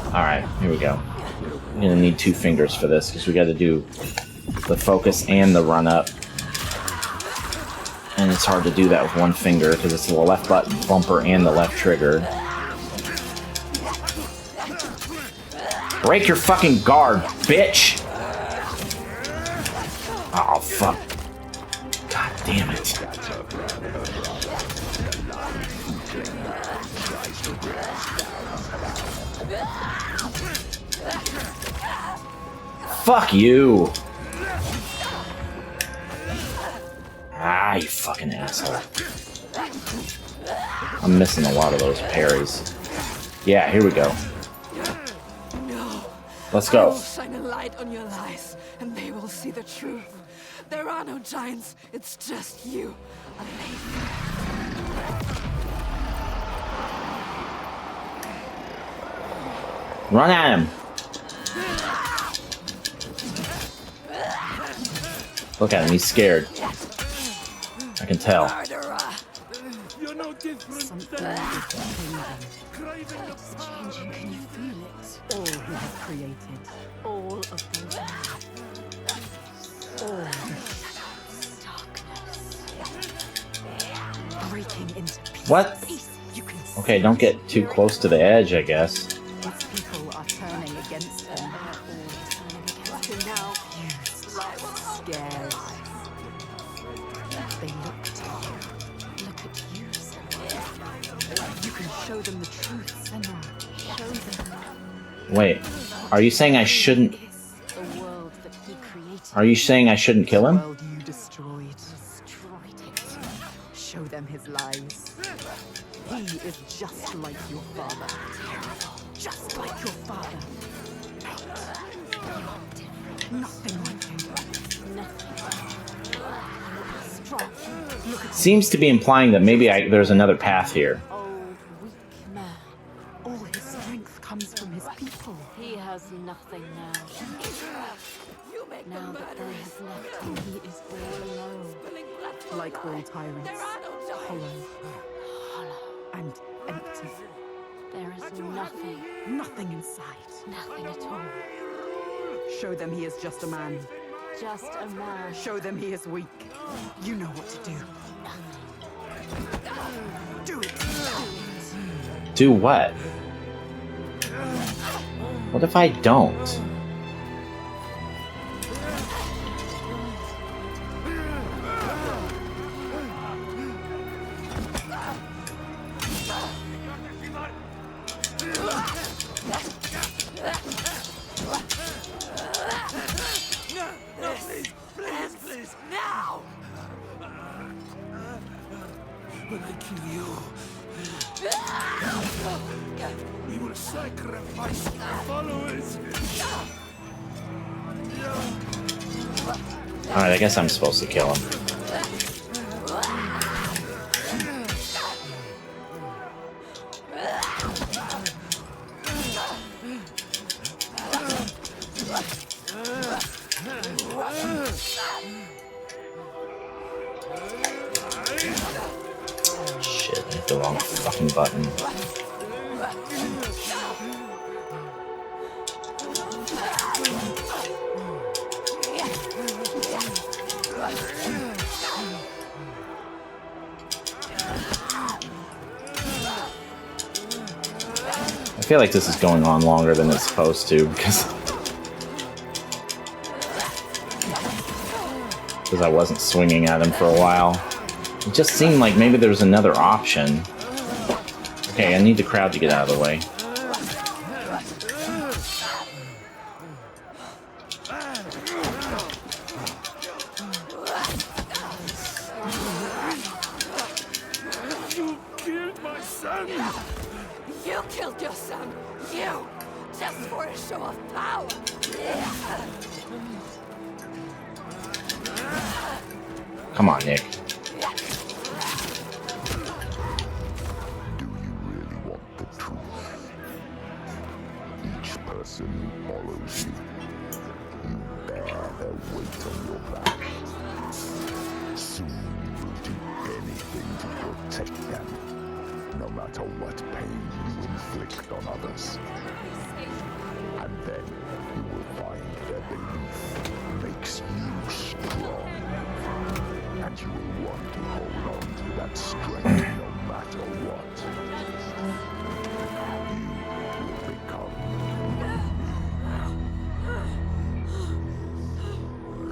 Alright, here we go. I'm gonna need 2 fingers for this because we gotta do the focus and the run up. And it's hard to do that with 1 finger because it's the left button bumper and the left trigger. Break your fucking guard, bitch! Oh, fuck. God damn it. Fuck you! Ah, you fucking asshole. I'm missing a lot of those parries. Yeah, here we go. No. Let's I go. will shine a light on your lies, and they will see the truth. There are no giants, it's just you. Run at him! Look at him, he's scared. I can tell. You're no different It's changing, can you feel it? All he has created. All of those all the darkness. Breaking into pieces. What? You can Okay, don't get too close to the edge, I guess. Its people are turning against him. Now, scared. They look to you. Look at you, Senua. You can show them the truth, Senua. Show them. Wait, are you saying I shouldn't... The world that he created. Are you saying I shouldn't kill The him? world you destroyed. Destroyed it. Show them his lies. He is just like your father. Terrible. Just like your father. Nothing like him. Nothing. Strong. Look at Seems to be implying that maybe there's another path here. old, weak man. All his strength comes from his people. He has nothing now. You make Now them that they murderers. have left him, he is all alone. Spilling blood for Like all blood. tyrants. There are no giants. Hollow. And empty. There is nothing. Nothing in sight. Nothing at all. Show them he is just a man. Just a man. Show them he is weak. You know what to do. Do it. Do what? What if I don't? when I kill you. We will sacrifice our followers. Alright, I guess I'm supposed to kill him. Shit, I hit the wrong fucking button. I feel like this is going on longer than it's supposed to, because I wasn't swinging at him for a while. It just seemed like maybe there was another option. Okay, I need the crowd to get out of the way. You killed my son! You killed your son! You! Just for a show of power! Come on, Nick. Do you really want the truth? Each person who follows you, you bear their weight on your back. Soon you will do anything to protect them, no matter what pain you inflict on others. And then you will find their belief makes you strong. And you will want to hold on to that strength no matter what. You will become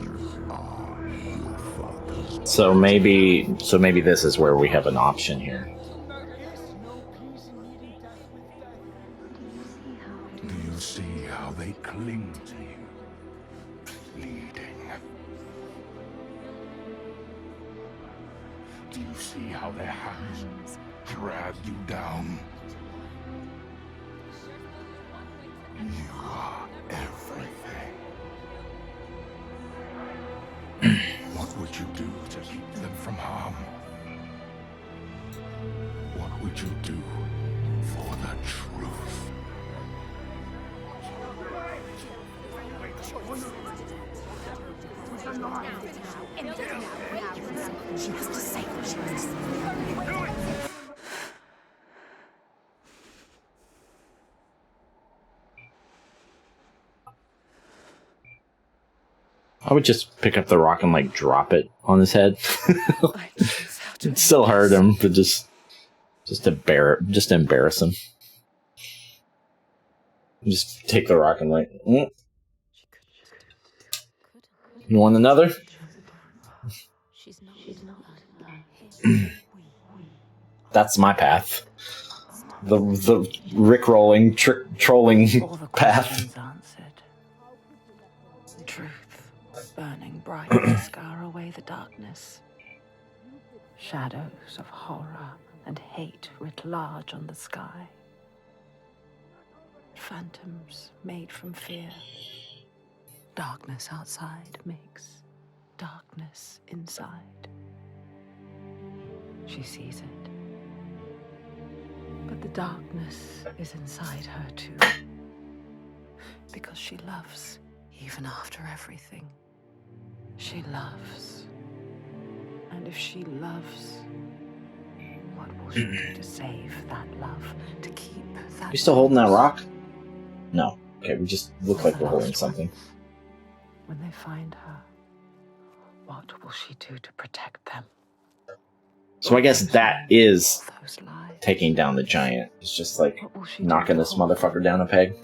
your father's. So maybe this is where we have an option here. Do you see how they cling to you, pleading? Do you see how their hands drag you down? You are everything. What would you do to keep them from harm? What would you do for the truth? She has to say what she wants. I would just pick up the rock and like drop it on his head. It'd still hurt him, but just embarrass him. Just take the rock and like, You want another? That's my path. The Rickrolling, trolling path. Answered. Truth, burning bright to scour away the darkness. Shadows of horror and hate writ large on the sky. Phantoms made from fear. Darkness outside makes darkness inside. She sees it. But the darkness is inside her too. Because she loves, even after everything. She loves. And if she loves, what will she do to save that love? To keep that. You still holding that rock? No. Okay, we just look like we're holding something. When they find her, what will she do to protect them? So I guess that is taking down the giant. It's just like knocking this motherfucker down a peg.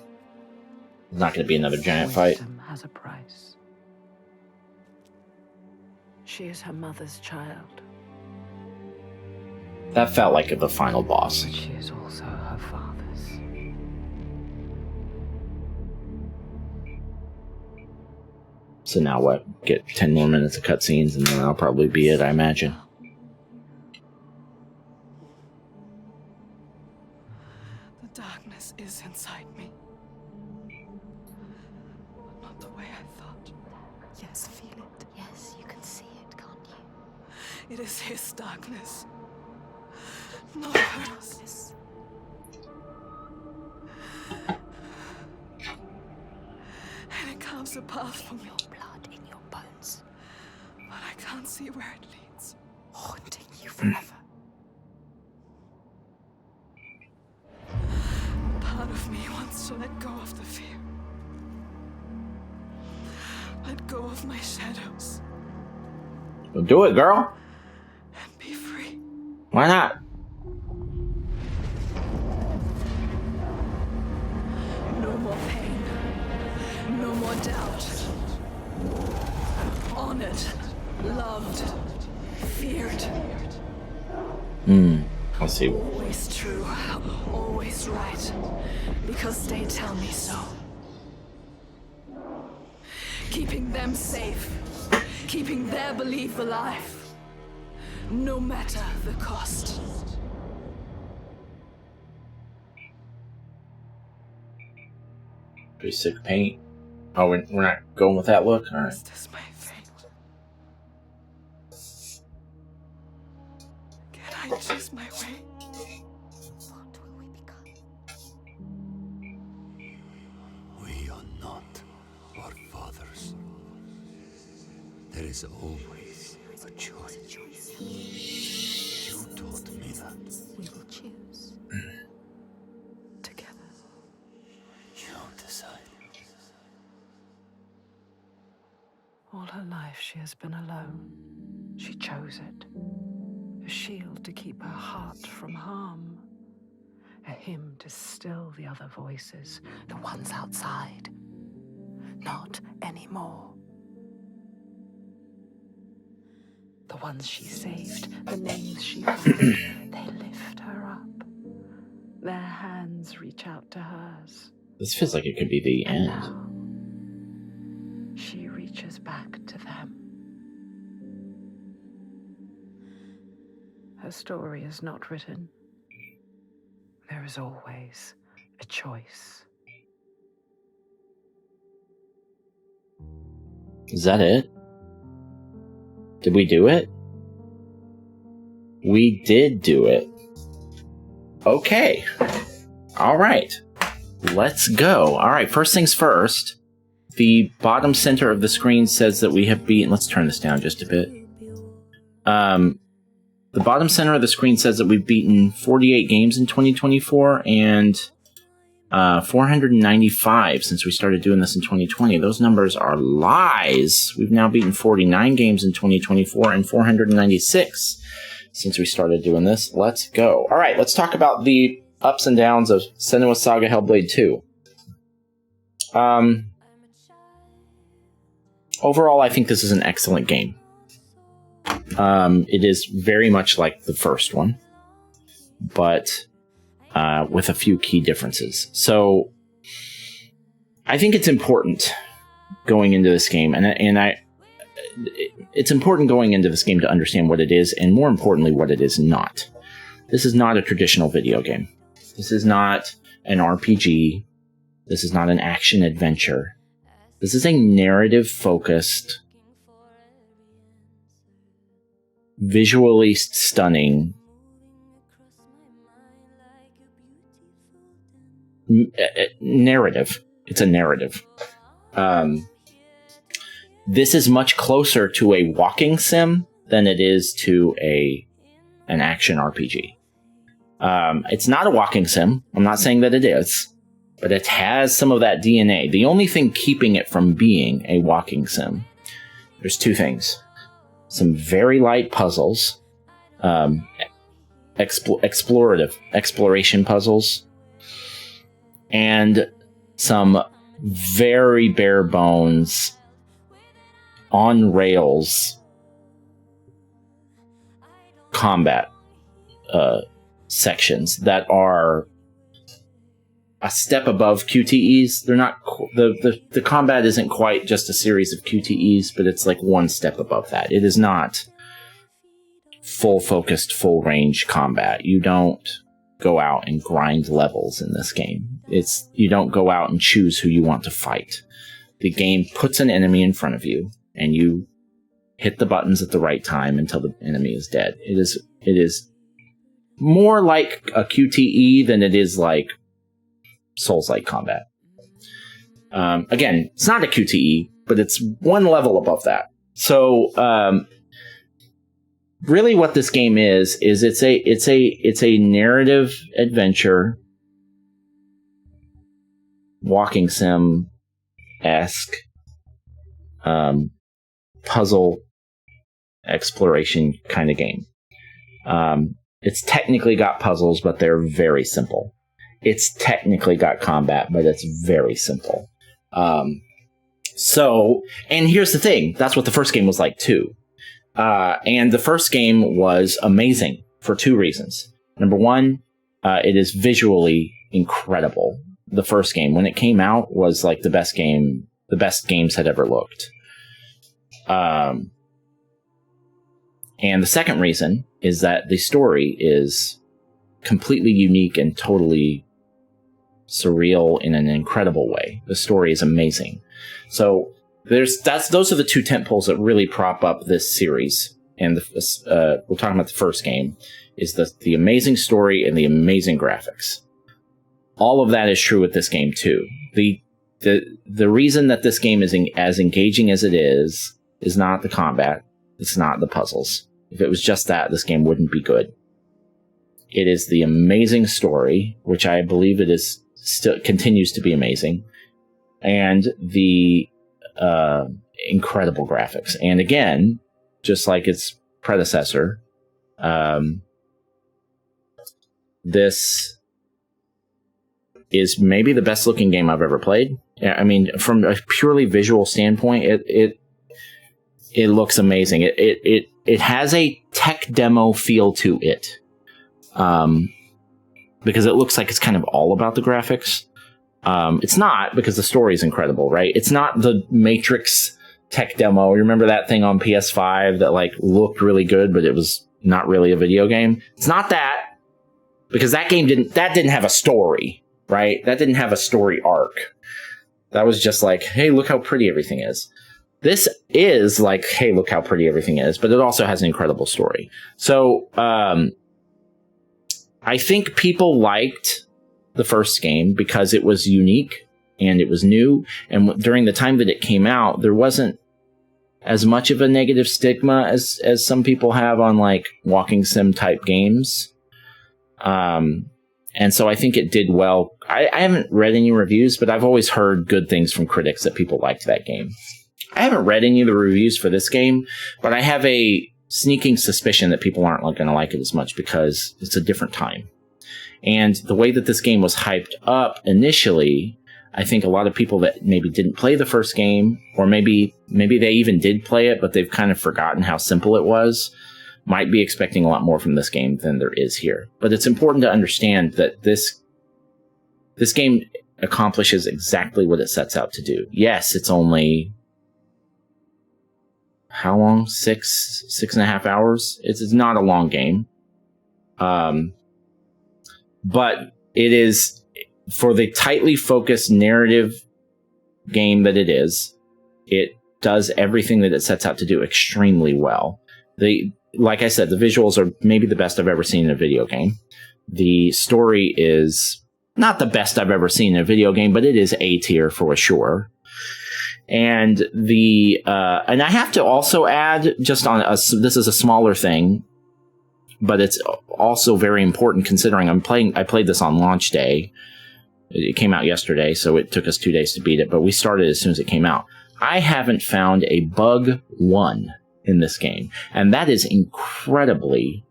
It's not going to be another giant fight. Wisdom has a price. She is her mother's child. That felt like the final boss. But she is also her father's. So now what? Get 10 more minutes of cutscenes and then that'll probably be it, I imagine. Yes, feel it. Yes, you can see it, can't you? It is his darkness, not hers. And it carves a path for me. Your blood in your bones. But I can't see where it leads. Haunting you forever. Part of me wants to let go of the fear. Let go of my shadows. Well, do it, girl. And be free. Why not? No more pain. No more doubt. Honored. Loved. Feared. I see. Always true. Always right. Because they tell me so. Keeping them safe. Keeping their belief alive. No matter the cost. Pretty sick paint. Oh, we're not going with that look? Alright. Is this my fate? Can I choose my way? What will we become? We are not our fathers. There is always a choice. You taught me that. We will choose. Together. You decide. All her life she has been alone. She chose it. A shield to keep her heart from harm. A hymn to still the other voices, the ones outside. Not anymore. The ones she saved, the names she found, they lift her up. Their hands reach out to hers. This feels like it could be the end. Now, she reaches back to them. Her story is not written. There is always a choice. Is that it? Did we do it? We did do it. Okay. Alright. Let's go. Alright, first things first. The bottom center of the screen says that we have beaten... Let's turn this down just a bit. The bottom center of the screen says that we've beaten 48 games in 2024 and 495 since we started doing this in 2020. Those numbers are lies. We've now beaten 49 games in 2024 and 496 since we started doing this. Let's go. All right, let's talk about the ups and downs of Senua Saga Hellblade 2. Overall, I think this is an excellent game. It is very much like the first one, but with a few key differences. So I think it's important going into this game, it's important going into this game to understand what it is, and more importantly, what it is not. This is not a traditional video game. This is not an RPG. This is not an action adventure. This is a narrative-focused, visually stunning narrative. It's a narrative. This is much closer to a walking sim than it is to an action RPG. It's not a walking sim. I'm not saying that it is, but it has some of that DNA. The only thing keeping it from being a walking sim, there's two things. Some very light puzzles, exploration puzzles, and some very bare bones, on rails combat sections that are a step above QTEs. They're not the combat isn't quite just a series of QTEs, but it's like one step above that. It is not full focused, full range combat. You don't go out and grind levels in this game. You don't go out and choose who you want to fight. The game puts an enemy in front of you, and you hit the buttons at the right time until the enemy is dead. It is more like a QTE than it is like Souls-like combat. Again, it's not a QTE, but it's one level above that. So, really, what this game is it's a narrative adventure, walking sim-esque, puzzle exploration kind of game. It's technically got puzzles, but they're very simple. It's technically got combat, but it's very simple. And here's the thing. That's what the first game was like, too. And the first game was amazing for two reasons. Number one, it is visually incredible. The first game, when it came out, was like the best games had ever looked. And the second reason is that the story is completely unique and totally surreal in an incredible way. The story is amazing. So those are the two tentpoles that really prop up this series. And we're talking about the first game, is the amazing story and the amazing graphics. All of that is true with this game too. The reason that this game is as engaging as it is not the combat. It's not the puzzles. If it was just that, this game wouldn't be good. It is the amazing story, which I believe it is still continues to be amazing, and the incredible graphics. And again, just like its predecessor, this is maybe the best looking game I've ever played. I mean, from a purely visual standpoint, it looks amazing. It has a tech demo feel to it, because it looks like it's kind of all about the graphics. It's not, because the story is incredible, right? It's not the Matrix tech demo. You remember that thing on PS5 that like looked really good, but it was not really a video game? It's not that, because that game didn't have a story, right? That didn't have a story arc. That was just like, hey, look how pretty everything is. This is like, hey, look how pretty everything is, but it also has an incredible story. So, I think people liked the first game because it was unique and it was new. And during the time that it came out, there wasn't as much of a negative stigma as some people have on like walking sim type games. And so I think it did well. I haven't read any reviews, but I've always heard good things from critics that people liked that game. I haven't read any of the reviews for this game, but I have a sneaking suspicion that people aren't going to like it as much because it's a different time. And the way that this game was hyped up initially, I think a lot of people that maybe didn't play the first game, or maybe they even did play it, but they've kind of forgotten how simple it was, might be expecting a lot more from this game than there is here. But it's important to understand that this game accomplishes exactly what it sets out to do. Yes, it's only... how long? 6.5 hours? It's not a long game. But it is, for the tightly focused narrative game that it is, it does everything that it sets out to do extremely well. Like I said, the visuals are maybe the best I've ever seen in a video game. The story is not the best I've ever seen in a video game, but it is A tier for sure. And and I have to also add, just on this is a smaller thing, but it's also very important considering I played this on launch day. It came out yesterday, so it took us 2 days to beat it, but we started as soon as it came out. I haven't found a bug one in this game, and that is incredibly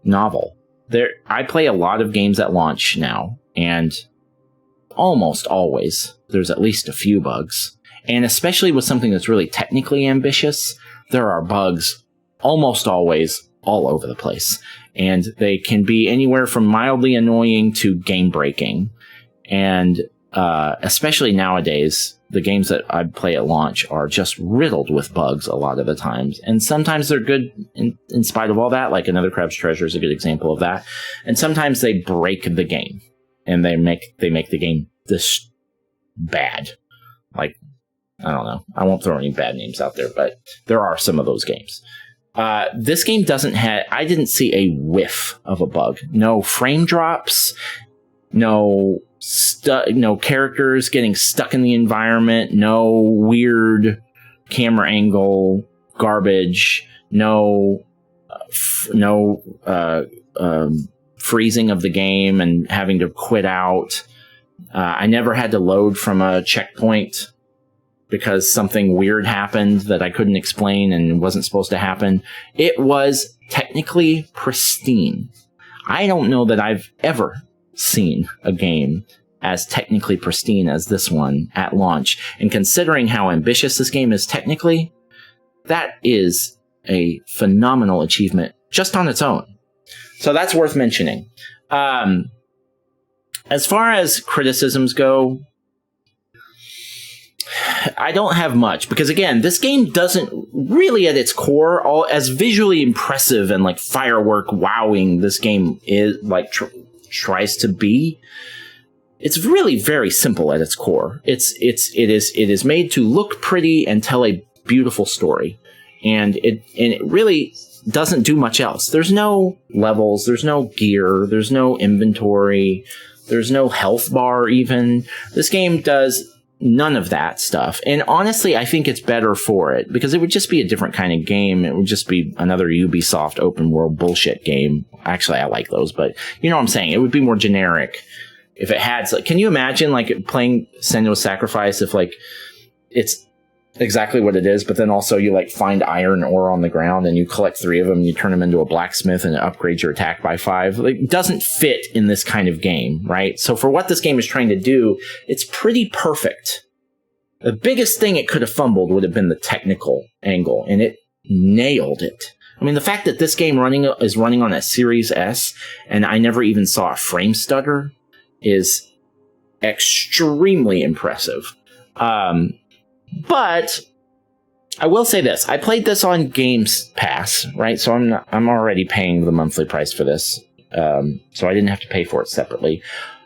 novel. I play a lot of games at launch now, and almost always there's at least a few bugs. And especially with something that's really technically ambitious, there are bugs almost always all over the place. And they can be anywhere from mildly annoying to game-breaking. And especially nowadays, the games that I play at launch are just riddled with bugs a lot of the times. And sometimes they're good in spite of all that, like Another Crab's Treasure is a good example of that. And sometimes they break the game, and they make the game this bad. Like, I don't know. I won't throw any bad names out there, but there are some of those games. This game doesn't have... I didn't see a whiff of a bug. No frame drops. No characters getting stuck in the environment. No weird camera angle garbage. No freezing of the game and having to quit out. I never had to load from a checkpoint because something weird happened that I couldn't explain and wasn't supposed to happen. It was technically pristine. I don't know that I've ever seen a game as technically pristine as this one at launch. And considering how ambitious this game is technically, that is a phenomenal achievement just on its own. So that's worth mentioning. As far as criticisms go, I don't have much, because again, this game doesn't really at its core, all as visually impressive and like firework wowing this game is like tries to be. It's really very simple at its core. It is made to look pretty and tell a beautiful story, and it really doesn't do much else. There's no levels, there's no gear, there's no inventory, there's no health bar even. This game does none of that stuff. And honestly, I think it's better for it, because it would just be a different kind of game. It would just be another Ubisoft open world bullshit game. Actually, I like those, but you know what I'm saying? It would be more generic if it had, like, can you imagine like playing Senua's Sacrifice if like it's exactly what it is, but then also you like find iron ore on the ground and you collect 3 of them and you turn them into a blacksmith and it upgrades your attack by 5. Like, it doesn't fit in this kind of game, right? So for what this game is trying to do, it's pretty perfect. The biggest thing it could have fumbled would have been the technical angle, and it nailed it. I mean, the fact that this game is running on a Series S and I never even saw a frame stutter is extremely impressive. But I will say this: I played this on Games Pass, right? So I'm already paying the monthly price for this, so I didn't have to pay for it separately.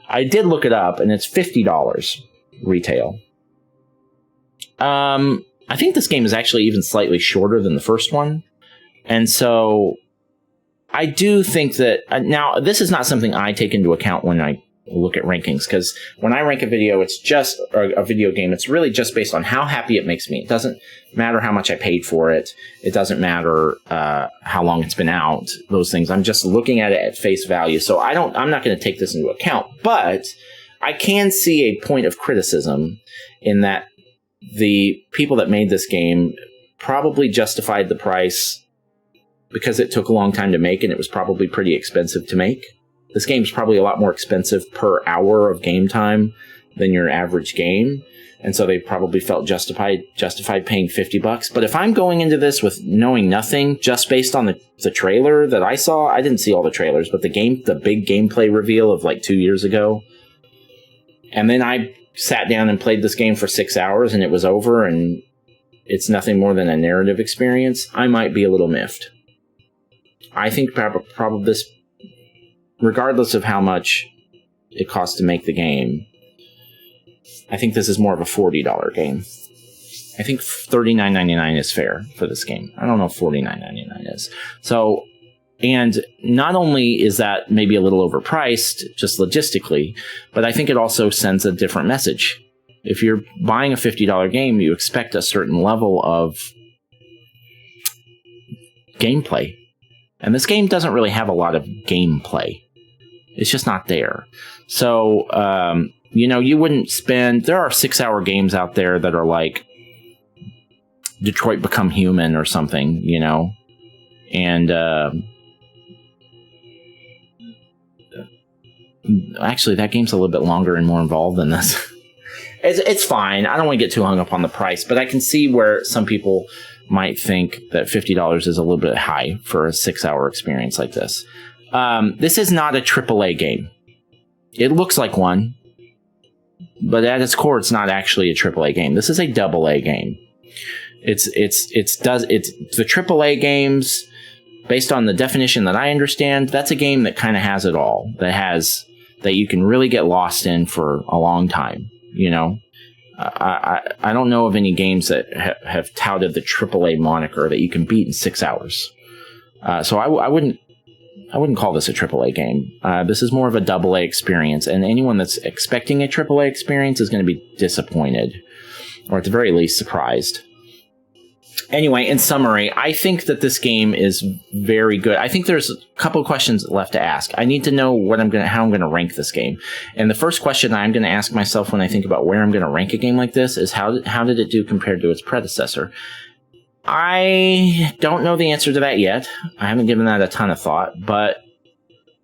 I did look it up, and it's $50 retail. I think this game is actually even slightly shorter than the first one, and so I do think that now this is not something I take into account when I look at rankings, because when I rank a video, it's just a video game. It's really just based on how happy it makes me. It doesn't matter how much I paid for it. It doesn't matter how long it's been out. Those things. I'm just looking at it at face value. So I'm not going to take this into account. But I can see a point of criticism in that the people that made this game probably justified the price because it took a long time to make, and it was probably pretty expensive to make. This game's probably a lot more expensive per hour of game time than your average game, and so they probably felt justified paying $50. But if I'm going into this with knowing nothing, just based on the trailer that I saw, I didn't see all the trailers, but the big gameplay reveal of like 2 years ago, and then I sat down and played this game for 6 hours and it was over and it's nothing more than a narrative experience, I might be a little miffed. I think probably this, regardless of how much it costs to make the game, I think this is more of a $40 game. I think $39.99 is fair for this game. I don't know if $49.99 is. So, and not only is that maybe a little overpriced, just logistically, but I think it also sends a different message. If you're buying a $50 game, you expect a certain level of gameplay. And this game doesn't really have a lot of gameplay. It's just not there. So, you wouldn't spend... There are 6-hour games out there that are like Detroit Become Human or something, And actually, that game's a little bit longer and more involved than this. It's fine. I don't want to get too hung up on the price, but I can see where some people might think that $50 is a little bit high for a 6-hour experience like this. This is not a AAA game. It looks like one, but at its core, it's not actually a AAA game. This is a AA game. It's the AAA games, based on the definition that I understand, that's a game that kind of has it all. That you can really get lost in for a long time. I don't know of any games that have touted the AAA moniker that you can beat in 6 hours. So I wouldn't call this a AAA game. This is more of a AA experience, and anyone that's expecting a AAA experience is going to be disappointed, or at the very least surprised. Anyway, in summary, I think that this game is very good. I think there's a couple of questions left to ask. I need to know how I'm going to rank this game. And the first question I'm going to ask myself when I think about where I'm going to rank a game like this is how did it do compared to its predecessor? I don't know the answer to that yet. I haven't given that a ton of thought, but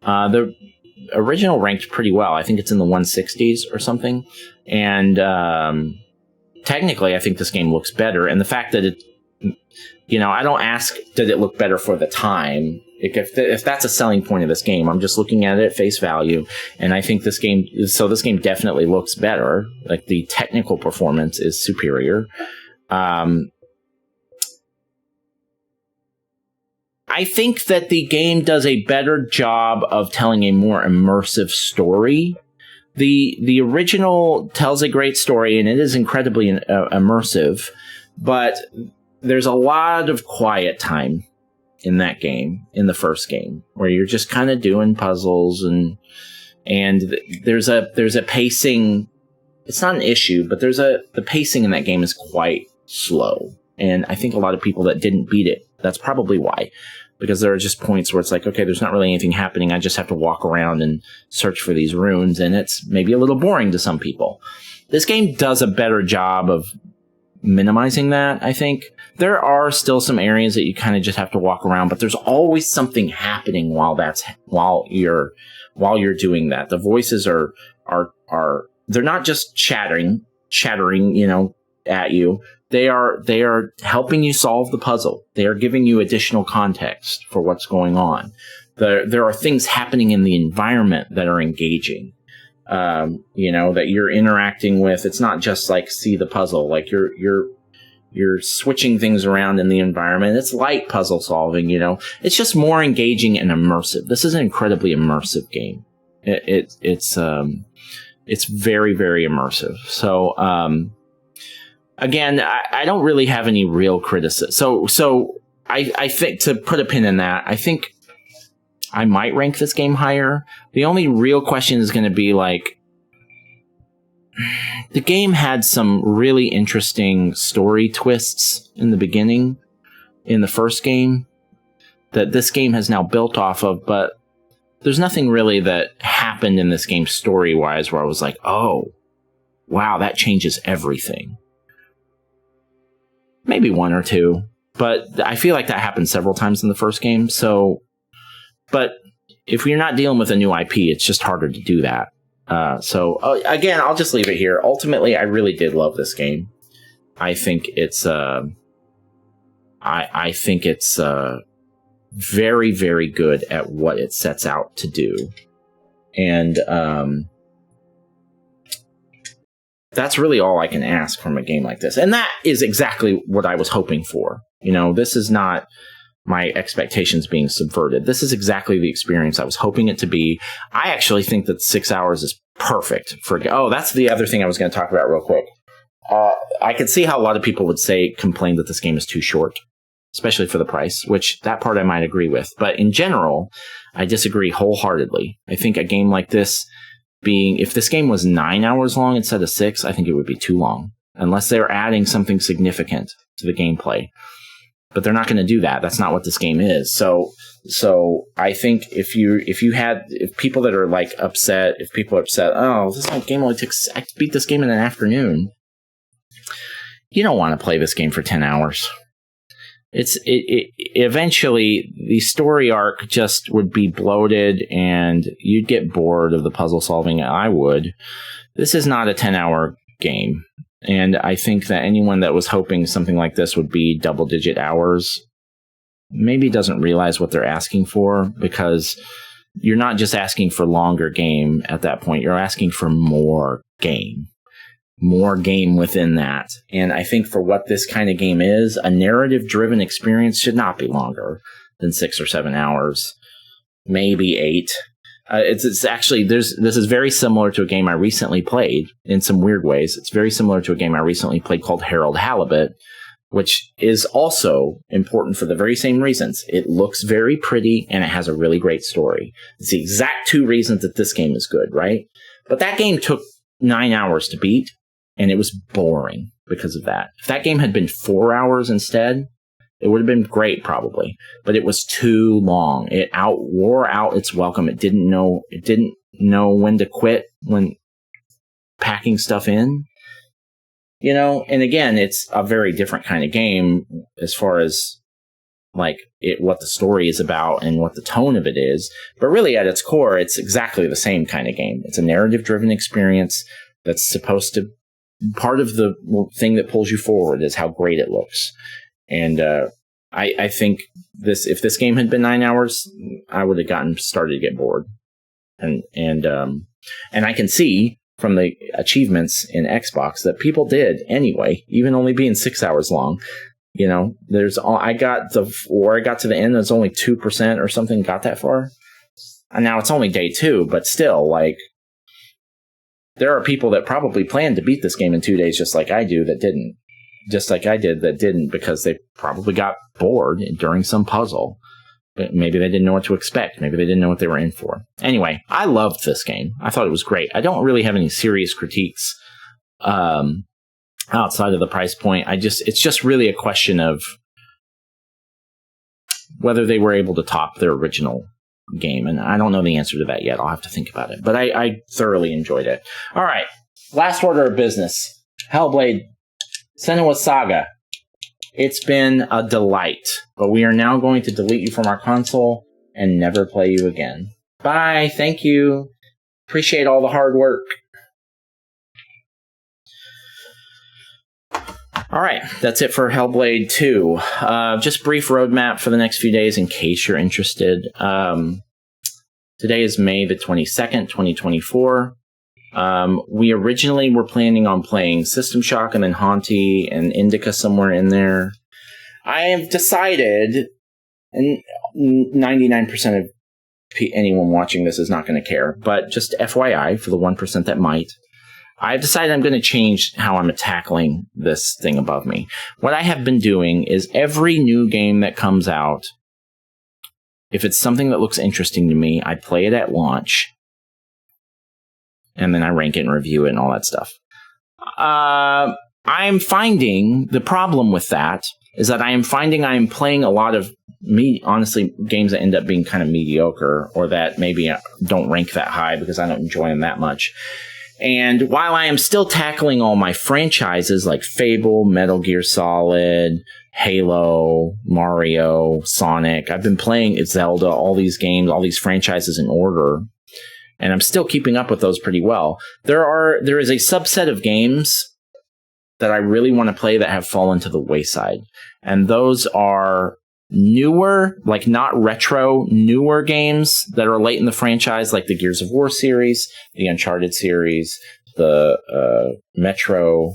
the original ranked pretty well. I think it's in the 160s or something. And technically, I think this game looks better. And the fact that I don't ask, did it look better for the time? If that's a selling point of this game, I'm just looking at it at face value. And I think this game definitely looks better. Like, the technical performance is superior. I think that the game does a better job of telling a more immersive story. The original tells a great story, and it is incredibly immersive, but there's a lot of quiet time in that game, in the first game, where you're just kind of doing puzzles, and there's a pacing. It's not an issue, but the pacing in that game is quite slow, and I think a lot of people that didn't beat it, that's probably why. Because there are just points where it's like, okay, there's not really anything happening. I just have to walk around and search for these runes, and it's maybe a little boring to some people. This game does a better job of minimizing that, I think. There are still some areas that you kind of just have to walk around, but there's always something happening while you're doing that. The voices are they're not just chattering, at you. They are helping you solve the puzzle. They are giving you additional context for what's going on. There are things happening in the environment that are engaging, that you're interacting with. It's not just like see the puzzle. Like you're switching things around in the environment. It's light puzzle solving. It's just more engaging and immersive. This is an incredibly immersive game. It's very, very immersive. So. Again, I don't really have any real criticism. So I think, to put a pin in that, I think I might rank this game higher. The only real question is going to be, like, the game had some really interesting story twists in the beginning, in the first game, that this game has now built off of, but there's nothing really that happened in this game story-wise where I was like, oh, wow, that changes everything. Maybe one or two, but I feel like that happened several times in the first game. So, but if you're not dealing with a new IP, it's just harder to do that. Again, I'll just leave it here. Ultimately, I really did love this game. I think it's very, very good at what it sets out to do, and that's really all I can ask from a game like this. And that is exactly what I was hoping for. This is not my expectations being subverted. This is exactly the experience I was hoping it to be. I actually think that 6 hours is perfect for... Oh, that's the other thing I was going to talk about real quick. I could see how a lot of people would complain that this game is too short, especially for the price, which that part I might agree with. But in general, I disagree wholeheartedly. I think a game like this... if this game was 9 hours long instead of 6, I think it would be too long, unless they're adding something significant to the gameplay. But they're not going to do that. That's not what this game is. So I think if people that are like upset, if people are upset, oh, this game only took, I beat this game in an afternoon. You don't want to play this game for 10 hours. Eventually the story arc just would be bloated and you'd get bored of the puzzle solving. I would. This is not a 10-hour game. And I think that anyone that was hoping something like this would be double-digit hours maybe doesn't realize what they're asking for, because you're not just asking for longer game at that point. You're asking for more game. More game within that. And I think for what this kind of game is, a narrative-driven experience should not be longer than 6 or 7 hours. Maybe 8. It's actually, this is very similar to a game I recently played in some weird ways. It's very similar to a game I recently played called Harold Halibut, which is also important for the very same reasons. It looks very pretty and it has a really great story. It's the exact two reasons that this game is good, right? But that game took 9 hours to beat, and it was boring because of that. If that game had been 4 hours instead, it would have been great, probably. But it was too long. It wore out its welcome. It didn't know when to quit when packing stuff in. You know, and again, it's a very different kind of game as far as like what the story is about and what the tone of it is. But really, at its core, it's exactly the same kind of game. It's a narrative-driven experience that's supposed to. Part of the thing that pulls you forward is how great it looks. And I think if this game had been 9 hours, I would have started to get bored. And I can see from the achievements in Xbox that people did anyway, even only being 6 hours long. You know, I got to the end, there's only 2% or something got that far. And now it's only day 2, but still, like, there are people that probably planned to beat this game in 2 days, just like I did that didn't because they probably got bored during some puzzle. But maybe they didn't know what to expect. Maybe they didn't know what they were in for. Anyway, I loved this game. I thought it was great. I don't really have any serious critiques outside of the price point. It's just really a question of whether they were able to top their original game. And I don't know the answer to that yet. I'll have to think about it. But I thoroughly enjoyed it. All right. Last order of business. Hellblade Senua Saga. It's been a delight, but we are now going to delete you from our console and never play you again. Bye. Thank you. Appreciate all the hard work. All right. That's it for Hellblade 2. Just brief roadmap for the next few days in case you're interested. Today is May the 22nd, 2024. We originally were planning on playing System Shock and then Haunty and Indica somewhere in there. I have decided, and 99% of anyone watching this is not going to care, but just FYI, for the 1% that might, I've decided I'm going to change how I'm tackling this thing above me. What I have been doing is every new game that comes out, if it's something that looks interesting to me, I play it at launch. And then I rank it and review it and all that stuff. I'm finding the problem with that is that I'm playing a lot of, honestly, games that end up being kind of mediocre or that maybe don't rank that high because I don't enjoy them that much. And while I am still tackling all my franchises like Fable, Metal Gear Solid, Halo, Mario, Sonic, I've been playing Zelda, all these games, all these franchises in order. And I'm still keeping up with those pretty well. There is a subset of games that I really want to play that have fallen to the wayside. And those are newer, like not retro, newer games that are late in the franchise, like the Gears of War series, the Uncharted series, the Metro.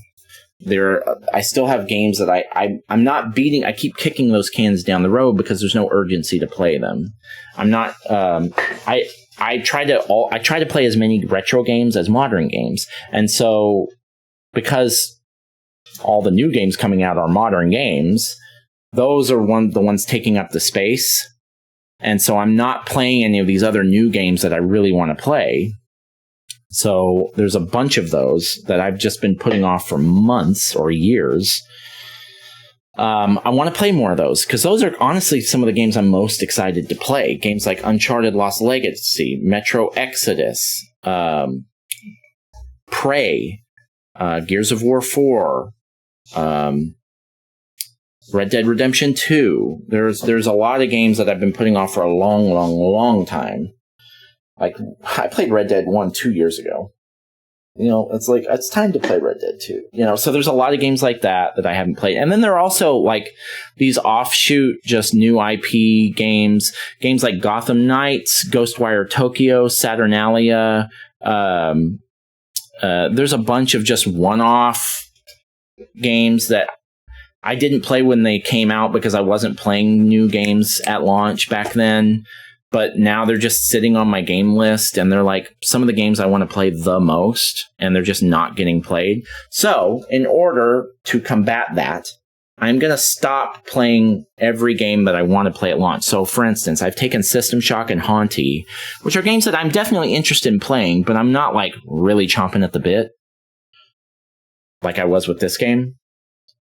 I still have games that I'm not beating. I keep kicking those cans down the road because there's no urgency to play them. I'm not. I try to play as many retro games as modern games, and so because all the new games coming out are modern games, those are the ones taking up the space, and so I'm not playing any of these other new games that I really want to play. So there's a bunch of those that I've just been putting off for months or years. I want to play more of those because those are honestly some of the games I'm most excited to play. Games like Uncharted Lost Legacy, Metro Exodus, Prey, Gears of War 4, Red Dead Redemption 2. There's a lot of games that I've been putting off for a long, long, long time. Like, I played Red Dead 1 2 years ago. You know, it's like, it's time to play Red Dead 2. You know, so there's a lot of games like that I haven't played. And then there are also, like, these offshoot, just new IP games. Games like Gotham Knights, Ghostwire Tokyo, Saturnalia. There's a bunch of just one-off games that I didn't play when they came out because I wasn't playing new games at launch back then. but now they're just sitting on my game list, and they're like some of the games I want to play the most, and they're just not getting played. So in order to combat that, I'm going to stop playing every game that I want to play at launch. So for instance, I've taken System Shock and Haunty, which are games that I'm definitely interested in playing, but I'm not like really chomping at the bit like I was with this game.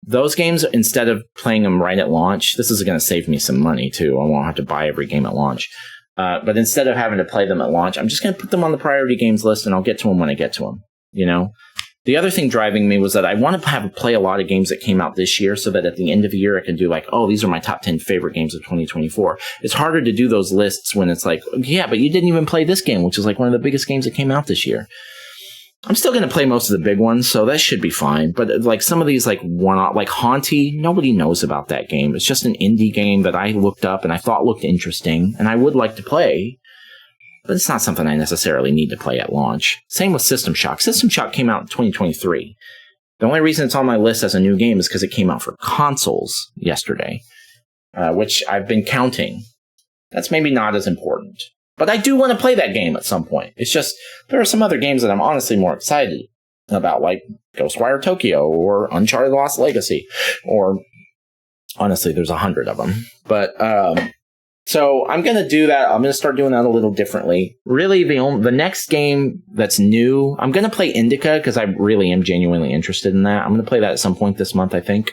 Those games, instead of playing them right at launch, this is going to save me some money too. I won't have to buy every game at launch. But instead of having to play them at launch, I'm just going to put them on the priority games list, and I'll get to them when I get to them. You know, the other thing driving me was that I want to play a lot of games that came out this year, so that at the end of the year I can do like, oh, these are my top 10 favorite games of 2024. It's harder to do those lists when it's like, yeah, but you didn't even play this game, which is like one of the biggest games that came out this year. I'm still going to play most of the big ones, so that should be fine. But like some of these like one-off, like Haunty, nobody knows about that game. It's just an indie game that I looked up and I thought looked interesting, and I would like to play, but it's not something I necessarily need to play at launch. Same with System Shock. System Shock came out in 2023. The only reason it's on my list as a new game is because it came out for consoles yesterday, which I've been counting. That's maybe not as important. But I do want to play that game at some point. It's just, there are some other games that I'm honestly more excited about, like Ghostwire Tokyo or Uncharted Lost Legacy. Or, honestly, there's 100 of them. But, so I'm going to do that. I'm going to start doing that a little differently. Really, the next game that's new, I'm going to play Indica because I really am genuinely interested in that. I'm going to play that at some point this month, I think.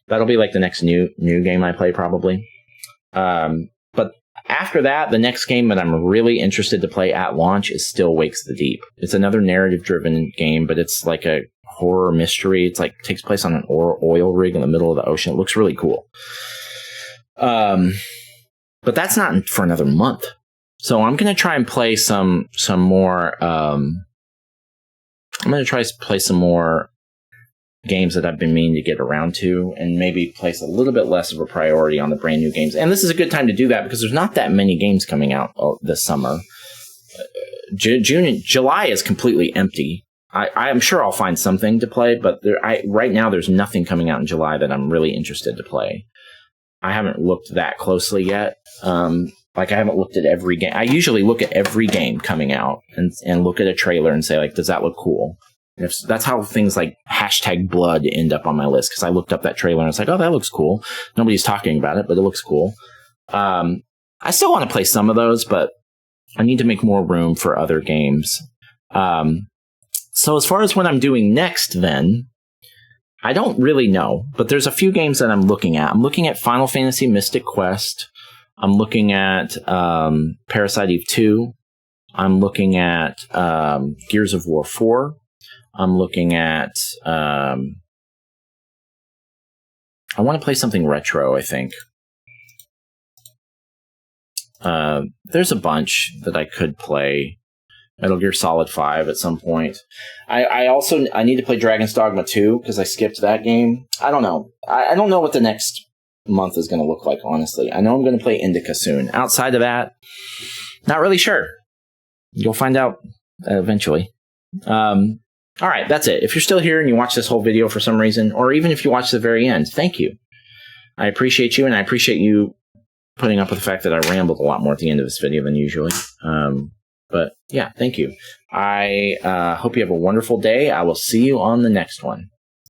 That'll be like the next new game I play, probably. But after that, the next game that I'm really interested to play at launch is Still Wakes the Deep. It's another narrative-driven game, but it's like a horror mystery. It's like takes place on an oil rig in the middle of the ocean. It looks really cool. But that's not for another month. So I'm going to try and play some more. I'm going to try to play some more games that I've been meaning to get around to, and maybe place a little bit less of a priority on the brand new games. And this is a good time to do that because there's not that many games coming out this summer. June and July is completely empty. I'm sure I'll find something to play, but right now there's nothing coming out in July that I'm really interested to play. I haven't looked that closely yet. Like I haven't looked at every game. I usually look at every game coming out and look at a trailer and say, like, does that look cool? That's how things like #blood end up on my list, because I looked up that trailer and it's like, oh, that looks cool. Nobody's talking about it, but it looks cool. I still want to play some of those, but I need to make more room for other games. So as far as what I'm doing next, then, I don't really know, but there's a few games that I'm looking at. I'm looking at Final Fantasy Mystic Quest. I'm looking at Parasite Eve 2. I'm looking at Gears of War 4. I'm looking at... I want to play something retro, I think. There's a bunch that I could play. Metal Gear Solid 5 at some point. I need to play Dragon's Dogma 2 because I skipped that game. I don't know. I don't know what the next month is going to look like, honestly. I know I'm going to play Indica soon. Outside of that, not really sure. You'll find out eventually. All right, that's it. If you're still here and you watch this whole video for some reason, or even if you watch the very end, thank you. I appreciate you, and I appreciate you putting up with the fact that I rambled a lot more at the end of this video than usually. But yeah, thank you. I hope you have a wonderful day. I will see you on the next one.